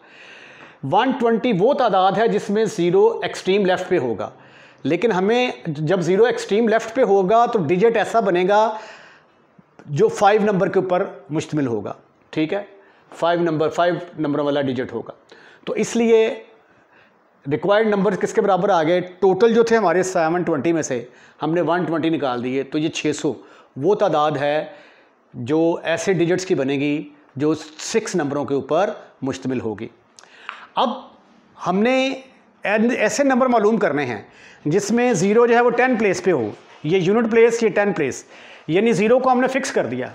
120 वो तादाद है जिसमें 0 एक्सट्रीम लेफ्ट पे होगा, लेकिन हमें जब 0 एक्सट्रीम लेफ्ट पे होगा तो डिजिट ऐसा बनेगा जो 5 नंबर के ऊपर मुश्तमिल होगा, ठीक है, 5 नंबर वाला डिजिट होगा। तो इसलिए रिक्वायर्ड नंबर किसके बराबर आ गए, टोटल जो थे हमारे 720 में से हमने 120 निकाल दिए, तो ये 600 वो तादाद है जो ऐसे डिजिट्स की बनेगी जो 6 नंबरों के ऊपर मुश्तमिल होगी। अब हमने ऐसे नंबर मालूम करने हैं जिसमें 0 जो है वो 10 प्लेस पे हो, ये यूनिट प्लेस, ये 10 प्लेस, यानी 0 को हमने फिक्स कर दिया।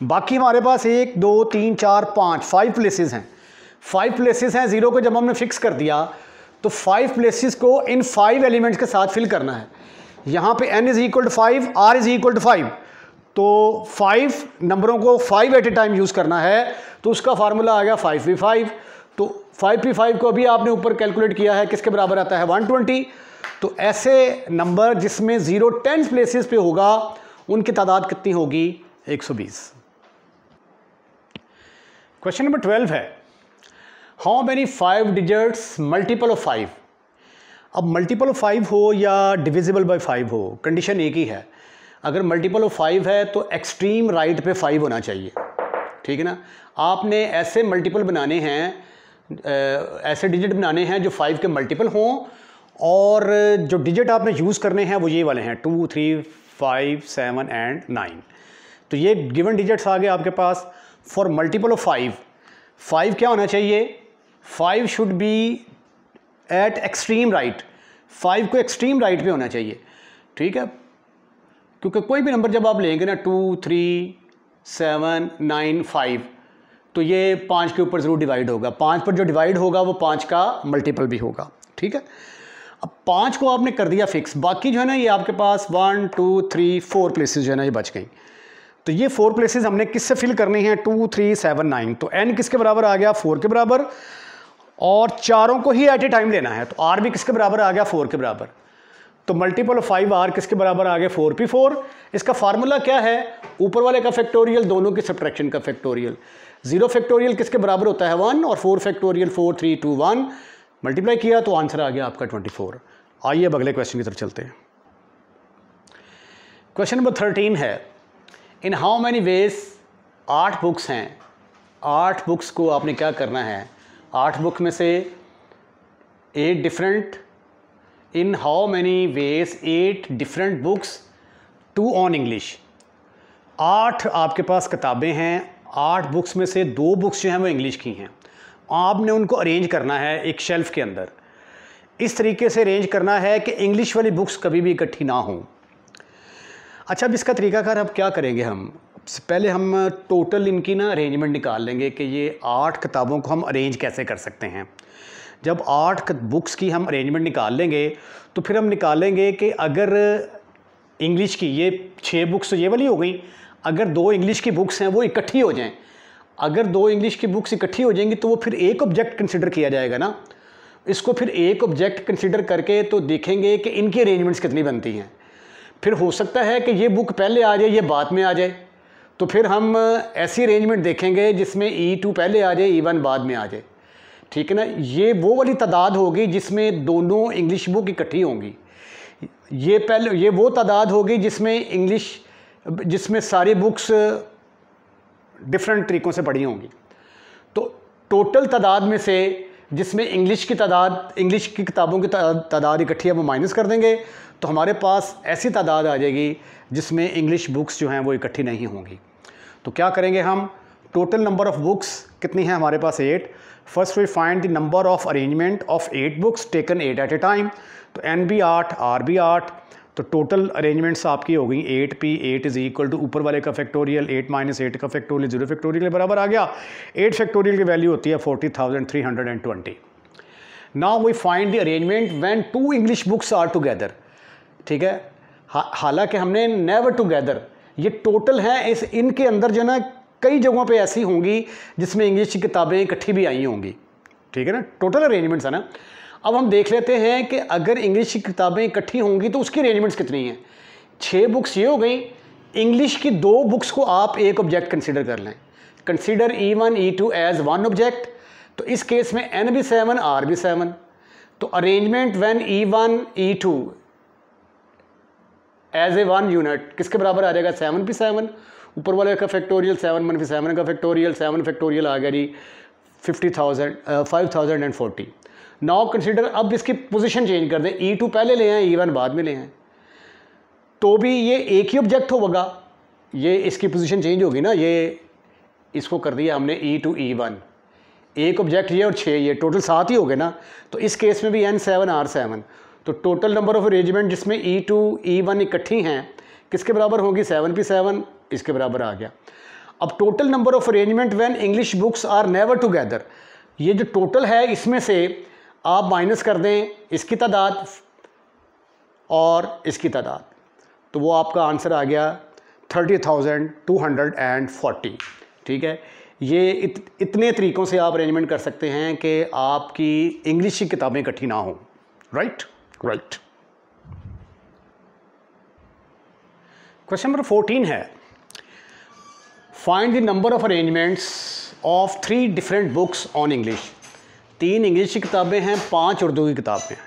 बाकी हमारे पास 1 2 3 4 5 प्लेसेस हैं, 5 प्लेसेस हैं। 0 को जब हमने फिक्स कर दिया तो 5 प्लेसेस को इन 5 एलिमेंट्स के साथ फिल करना है। यहाँ पे n = 5, r = 5, तो 5 नंबरों को 5 एट ए टाइम यूज़ करना है, तो उसका फार्मूला आ गया 5p5। तो 5p5 को अभी आपने ऊपर कैलकुलेट किया है, किसके बराबर आता है 120। तो ऐसे नंबर जिसमें 0 10 प्लेसेस पे होगा उनकी तादाद कितनी होगी 120। क्वेश्चन नंबर 12 है, how many 5 digits multiple of 5। अब मल्टीपल ऑफ 5 हो या डिविजिबल बाय 5 हो, कंडीशन एक ही है। अगर मल्टीपल ऑफ 5 है तो एक्सट्रीम राइट पे 5 होना चाहिए, ठीक है ना। आपने ऐसे मल्टीपल बनाने हैं, ऐसे डिजिट बनाने हैं जो 5 के मल्टीपल हों, और जो डिजिट आपने यूज़ करने हैं वो ये वाले हैं 2 3 5 7 एंड 9। तो ये गिवन डिजिट्स आ गए आपके पास। फॉर मल्टीपल ऑफ 5 क्या होना चाहिए, 5 should be eight extreme right, 5 को एक्सट्रीम राइट पे होना चाहिए, ठीक है। क्योंकि कोई भी नंबर जब आप लेंगे ना 2 3 7 9 5, तो ये 5 के ऊपर ज़रूर डिवाइड होगा, 5 पर जो डिवाइड होगा वो 5 का मल्टीपल भी होगा, ठीक है। अब 5 को आपने कर दिया फिक्स, बाकी जो है ना ये आपके पास 1 2 3 4 प्लेसेस जो है ना ये बच गई। तो ये 4 प्लेसेस हमने किससे फिल करनी है, 2 3 7 9। तो n किसके बराबर आ गया 4 के बराबर, और चारों को ही एट ए टाइम लेना है, तो r भी किसके बराबर आ गया 4 के बराबर। तो मल्टीपल ऑफ 5r किसके बराबर आ गया 4p4। इसका फार्मूला क्या है, ऊपर वाले का फैक्टोरियल दोनों की सब्ट्रैक्शन का फैक्टोरियल। 0 फैक्टोरियल किसके बराबर होता है 1, और 4 फैक्टोरियल 4 3 2 1 मल्टीप्लाई किया तो आंसर आ गया आपका 24। आइए अब अगले क्वेश्चन की तरफ चलते हैं। क्वेश्चन नंबर 13 है, इन हाउ मैनी वेज 8 बुक्स हैं, 8 बुक्स को आपने क्या करना है, 8 बुक में से 8 different, in how many ways 8 different books to on English. 8 आपके पास किताबें हैं, 8 बुक्स में से 2 बुक्स जो हैं वो इंग्लिश की हैं। आपने उनको अरेंज करना है एक शेल्फ के अंदर। इस तरीके से अरेंज करना है कि इंग्लिश वाली बुक्स कभी भी इकट्ठी ना हों। अच्छा, अब इसका तरीकाकार अब क्या करेंगे हम, पहले हम टोटल इनकी ना अरेंजमेंट निकाल लेंगे कि ये 8 किताबों को हम अरेंज कैसे कर सकते हैं। जब 8 बुक्स की हम अरेंजमेंट निकाल लेंगे तो फिर हम निकालेंगे कि अगर इंग्लिश की ये 6 बुक्स तो ये वाली हो गई, अगर 2 इंग्लिश की बुक्स हैं वो इकट्ठी हो जाएं, अगर 2 इंग्लिश की बुक्स इकट्ठी हो जाएंगी तो वो फिर एक ऑब्जेक्ट कंसिडर किया जाएगा ना। इसको फिर एक ऑब्जेक्ट कंसिडर करके तो देखेंगे कि इनकी अरेंजमेंट्स कितनी बनती हैं। फिर हो सकता है कि ये बुक पहले आ जाए, ये बाद में आ जाए, तो फिर हम ऐसी अरेंजमेंट देखेंगे जिसमें E2 पहले आ जाए, E1 बाद में आ जाए, ठीक है ना। ये वो वाली तादाद होगी जिसमें दोनों इंग्लिश बुक इकट्ठी होंगी। ये वो तादाद होगी जिसमें सारी बुक्स डिफरेंट तरीक़ों से पढ़ी होंगी। तो टोटल तादाद में से जिसमें इंग्लिश की किताबों की तादाद इकट्ठी है वो माइनस कर देंगे, तो हमारे पास ऐसी तादाद आ जाएगी जिसमें इंग्लिश बुक्स जो हैं वो इकट्ठी नहीं होंगी। तो क्या करेंगे हम, टोटल नंबर ऑफ़ बुक्स कितनी है हमारे पास 8। First we find the number of arrangement of 8 books taken 8 at a time. तो N भी 8, R भी 8, तो टोटल अरेंजमेंट्स आपकी हो गई 8P। 8 इज़ इक्वल टू ऊपर वाले का फैक्टोरियल 8 माइनस 8 का फैक्टोरियल 0 फैक्टोरियल के बराबर आ गया। 8 फैक्टोरियल की वैल्यू होती है 40,320। Now we find the arrangement when 2 English books are together, ठीक है। हालांकि हमने नेवर टुगेदर, ये टोटल है, इनके अंदर जो ना कई जगहों पे ऐसी होंगी जिसमें इंग्लिश की किताबें इकट्ठी भी आई होंगी, ठीक है ना। टोटल अरेंजमेंट्स है ना। अब हम देख लेते हैं कि अगर इंग्लिश की किताबें इकट्ठी होंगी तो उसकी अरेंजमेंट्स कितनी हैं। 6 बुक्स ये हो गई। इंग्लिश की 2 बुक्स को आप एक ऑब्जेक्ट कंसिडर कर लें। Consider E1 E2 as 1 object. तो इस केस में N भी 7, R भी 7। तो arrangement when E1 E2 as a 1 unit किसके बराबर आ जाएगा, 7 भी 7, ऊपर वाले का फैक्टोरियल 7 मनफी 7 का फैक्टोरियल 7 फैक्टोरियल आ गया जी 5040। नाउ कंसीडर, अब इसकी पोजीशन चेंज कर दें, E2 पहले ले आए, E1 बाद में ले आए, तो भी ये एक ही ऑब्जेक्ट होगा। ये इसकी पोजीशन चेंज होगी ना, ये इसको कर दिया हमने E2 E1, एक ऑब्जेक्ट ये और 6 ये, टोटल 7 ही हो गए ना। तो इस केस में भी N 7 R 7। तो टोटल नंबर ऑफ अरेंजमेंट जिसमें E2 E1 इकट्ठी हैं किसके बराबर होगी, 7 P 7, इसके बराबर आ गया। अब total number of arrangement when English books are never together, ये जो टोटल है इसमें से आप माइनस कर दें इसकी तादाद और इसकी तादाद, तो वो आपका आंसर आ गया 30,240, ठीक है। ये इतने तरीक़ों से आप अरेंजमेंट कर सकते हैं कि आपकी इंग्लिश की किताबें इकट्ठी ना हों। राइट। क्वेश्चन नंबर 14 है, find the number of arrangements of 3 different books on English. 3 English की किताबें हैं, 5 उर्दू की किताबें हैं,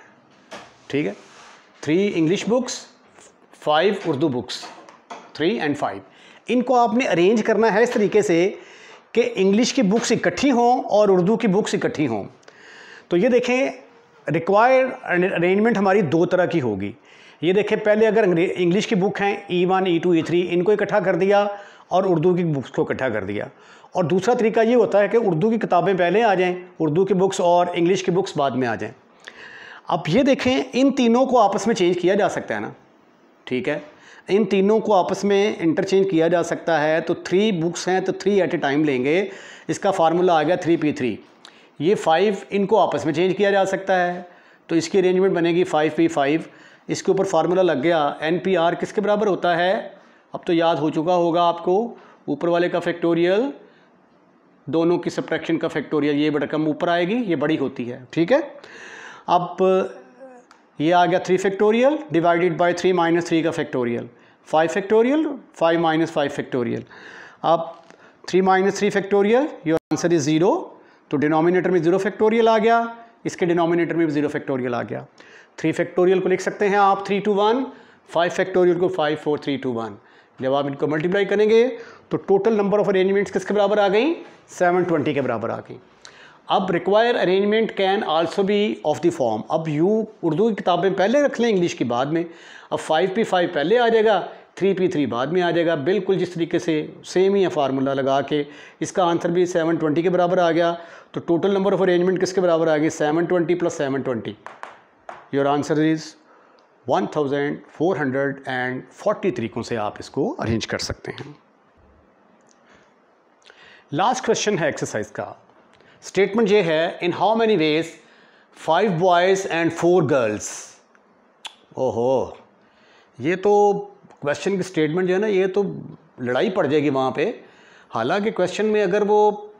ठीक है। 3 English books, 5 Urdu books, 3 and 5। इनको आपने अरेंज करना है इस तरीके से कि इंग्लिश की बुक्स इकट्ठी हों और उर्दू की बुक्स इकट्ठी हों। तो ये देखें, रिक्वायर्ड अरेंजमेंट हमारी 2 तरह की होगी। ये देखें, पहले अगर इंग्लिश की बुक हैं E1 E2 E3, इनको इकट्ठा कर दिया और उर्दू की बुक्स को इकट्ठा कर दिया। और दूसरा तरीका ये होता है कि उर्दू की किताबें पहले आ जाएं, उर्दू की बुक्स और इंग्लिश की बुक्स बाद में आ जाएं। अब ये देखें, इन तीनों को आपस में चेंज किया जा सकता है ना, ठीक है। इन तीनों को आपस में इंटरचेंज किया जा सकता है। तो 3 बुक्स हैं तो 3 एट ए टाइम लेंगे, इसका फार्मूला आ गया 3P3। ये 5 इनको आपस में चेंज किया जा सकता है, तो इसकी अरेंजमेंट बनेगी 5P5। इसके ऊपर फार्मूला लग गया, NPR किसके बराबर होता है, अब तो याद हो चुका होगा आपको, ऊपर वाले का फैक्टोरियल, दोनों की सब्ट्रैक्शन का फैक्टोरियल, ये रकम ऊपर आएगी, ये बड़ी होती है, ठीक है। अब ये आ गया 3 फैक्टोरियल डिवाइडेड बाय 3 माइनस 3 का फैक्टोरियल, 5 फैक्टोरियल, 5 माइनस 5 फैक्टोरियल। अब 3 minus 3 factorial, your answer is 0। तो डिनोमिनेटर में 0 फैक्टोरियल आ गया, इसके डिनोमिनेटर में भी 0 फैक्टोरियल आ गया। 3 फैक्टोरियल को लिख सकते हैं आप 3 to 1, 5 फैक्टोरियल को 5 4 3 2 1। जब आप इनको मल्टीप्लाई करेंगे तो टोटल नंबर ऑफ अरेंजमेंट्स किसके बराबर आ गई, 720 के बराबर आ गई। अब require arrangement can also be of the form, अब उर्दू की किताबें पहले रख लें, इंग्लिश की बाद में। अब 5P5 पहले आ जाएगा, 3P3 बाद में आ जाएगा, बिल्कुल जिस तरीके से सेम ही है फार्मूला लगा के। इसका आंसर भी 720 के बराबर आ गया। तो टोटल नंबर ऑफ अरेंजमेंट किसके बराबर आ गई, 720 + 720, योर आंसर इज़ 1440 तरीक़ों से आप इसको अरेंज कर सकते हैं। लास्ट क्वेश्चन है एक्सरसाइज का। स्टेटमेंट ये है, इन how many veg 5 boys and 4 girls. ओहो, ये तो क्वेश्चन की स्टेटमेंट जो है ना, ये तो लड़ाई पड़ जाएगी वहाँ पे। हालांकि क्वेश्चन में अगर वो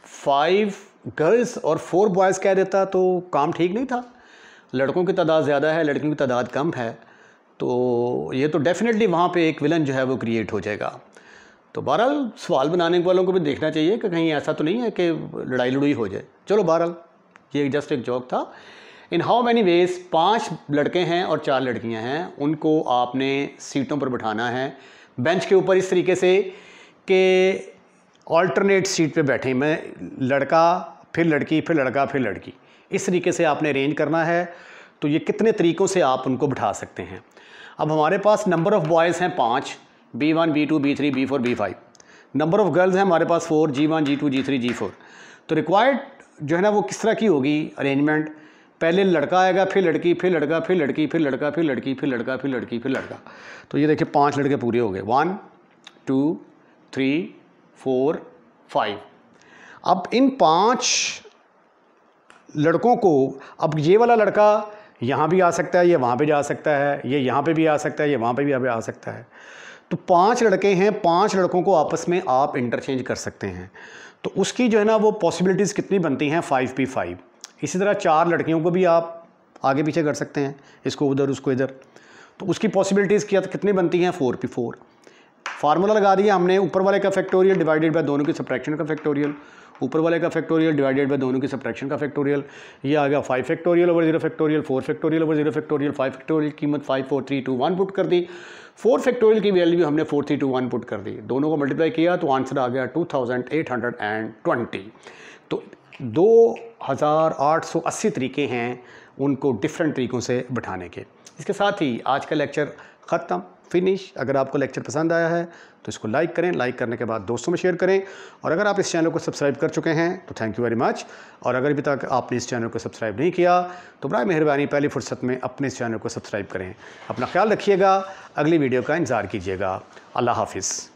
5 गर्ल्स और 4 बॉयज़ कह देता तो काम ठीक नहीं था। लड़कों की तादाद ज़्यादा है, लड़कियों की तादाद कम है, तो ये तो डेफिनेटली वहाँ पे एक विलन जो है वो क्रिएट हो जाएगा। तो बहरहाल सवाल बनाने वालों को भी देखना चाहिए कि कहीं ऐसा तो नहीं है कि लड़ाई लड़ाई हो जाए। चलो बहरहाल ये जस्ट एक जॉक था। इन हाउ मैनी वेज 5 लड़के हैं और 4 लड़कियां हैं, उनको आपने सीटों पर बिठाना है बेंच के ऊपर इस तरीके से कि ऑल्टरनेट सीट पे बैठे, मैं लड़का फिर लड़की फिर लड़का फिर लड़की, इस तरीके से आपने अरेंज करना है। तो ये कितने तरीक़ों से आप उनको बिठा सकते हैं। अब हमारे पास नंबर ऑफ़ बॉयज़ हैं 5, B1 B2 B3 B4 B5। Number of girls हैं हमारे पास 4, G1 G2 G3 G4। तो रिक्वायर्ड जो है ना वो किस तरह की होगी अरेंजमेंट, पहले लड़का आएगा फिर लड़की फिर लड़का फिर लड़की फिर लड़का फिर लड़की फिर लड़का फिर लड़की फिर लड़का। तो ये देखिए 5 लड़के पूरे हो गए, 1 2 3 4 5। अब इन 5 लड़कों को, अब ये वाला लड़का यहाँ भी आ सकता है, ये वहाँ पे जा सकता है, ये यहाँ पे भी आ सकता है, ये वहाँ पे भी आ सकता है। तो 5 लड़के हैं, 5 लड़कों को आपस में आप इंटरचेंज कर सकते हैं। तो उसकी जो है ना वो पॉसिबिलिटीज़ कितनी बनती हैं, 5p5। इसी तरह 4 लड़कियों को भी आप आगे पीछे कर सकते हैं, इसको उधर उसको इधर। तो उसकी पॉसिबिलिटीज़ क्या कितनी बनती हैं, 4p4। फार्मूला लगा दिया हमने, ऊपर वाले का फैक्टोरियल डिवाइडेड बाय दोनों की सब्ट्रैक्शन का फैक्टोरियल, ऊपर वाले का फैक्टोरियल डिवाइडेड बाय दोनों की सब्ट्रैक्शन का फैक्टोरियल। ये आ गया 5 factorial over 0 factorial, 4 factorial over 0 factorial. 5 factorial की कीमत 5 4 3 2 1 पुट कर दी। 4 फैक्टोरियल की वैल्यू हमने 4 3 2 1 पुट कर दी। दोनों को मल्टीप्लाई किया तो आंसर आ गया 2820। तो 2880 तरीके हैं उनको डिफरेंट तरीक़ों से बिठाने के। इसके साथ ही आज का लेक्चर ख़त्म, फिनिश। अगर आपको लेक्चर पसंद आया है तो इसको लाइक करें, लाइक करने के बाद दोस्तों में शेयर करें। और अगर आप इस चैनल को सब्सक्राइब कर चुके हैं तो थैंक यू वेरी मच। और अगर अभी तक आपने इस चैनल को सब्सक्राइब नहीं किया तो बराए मेहरबानी पहली फुर्सत में अपने इस चैनल को सब्सक्राइब करें। अपना ख्याल रखिएगा, अगली वीडियो का इंतज़ार कीजिएगा। अल्लाह हाफिज़।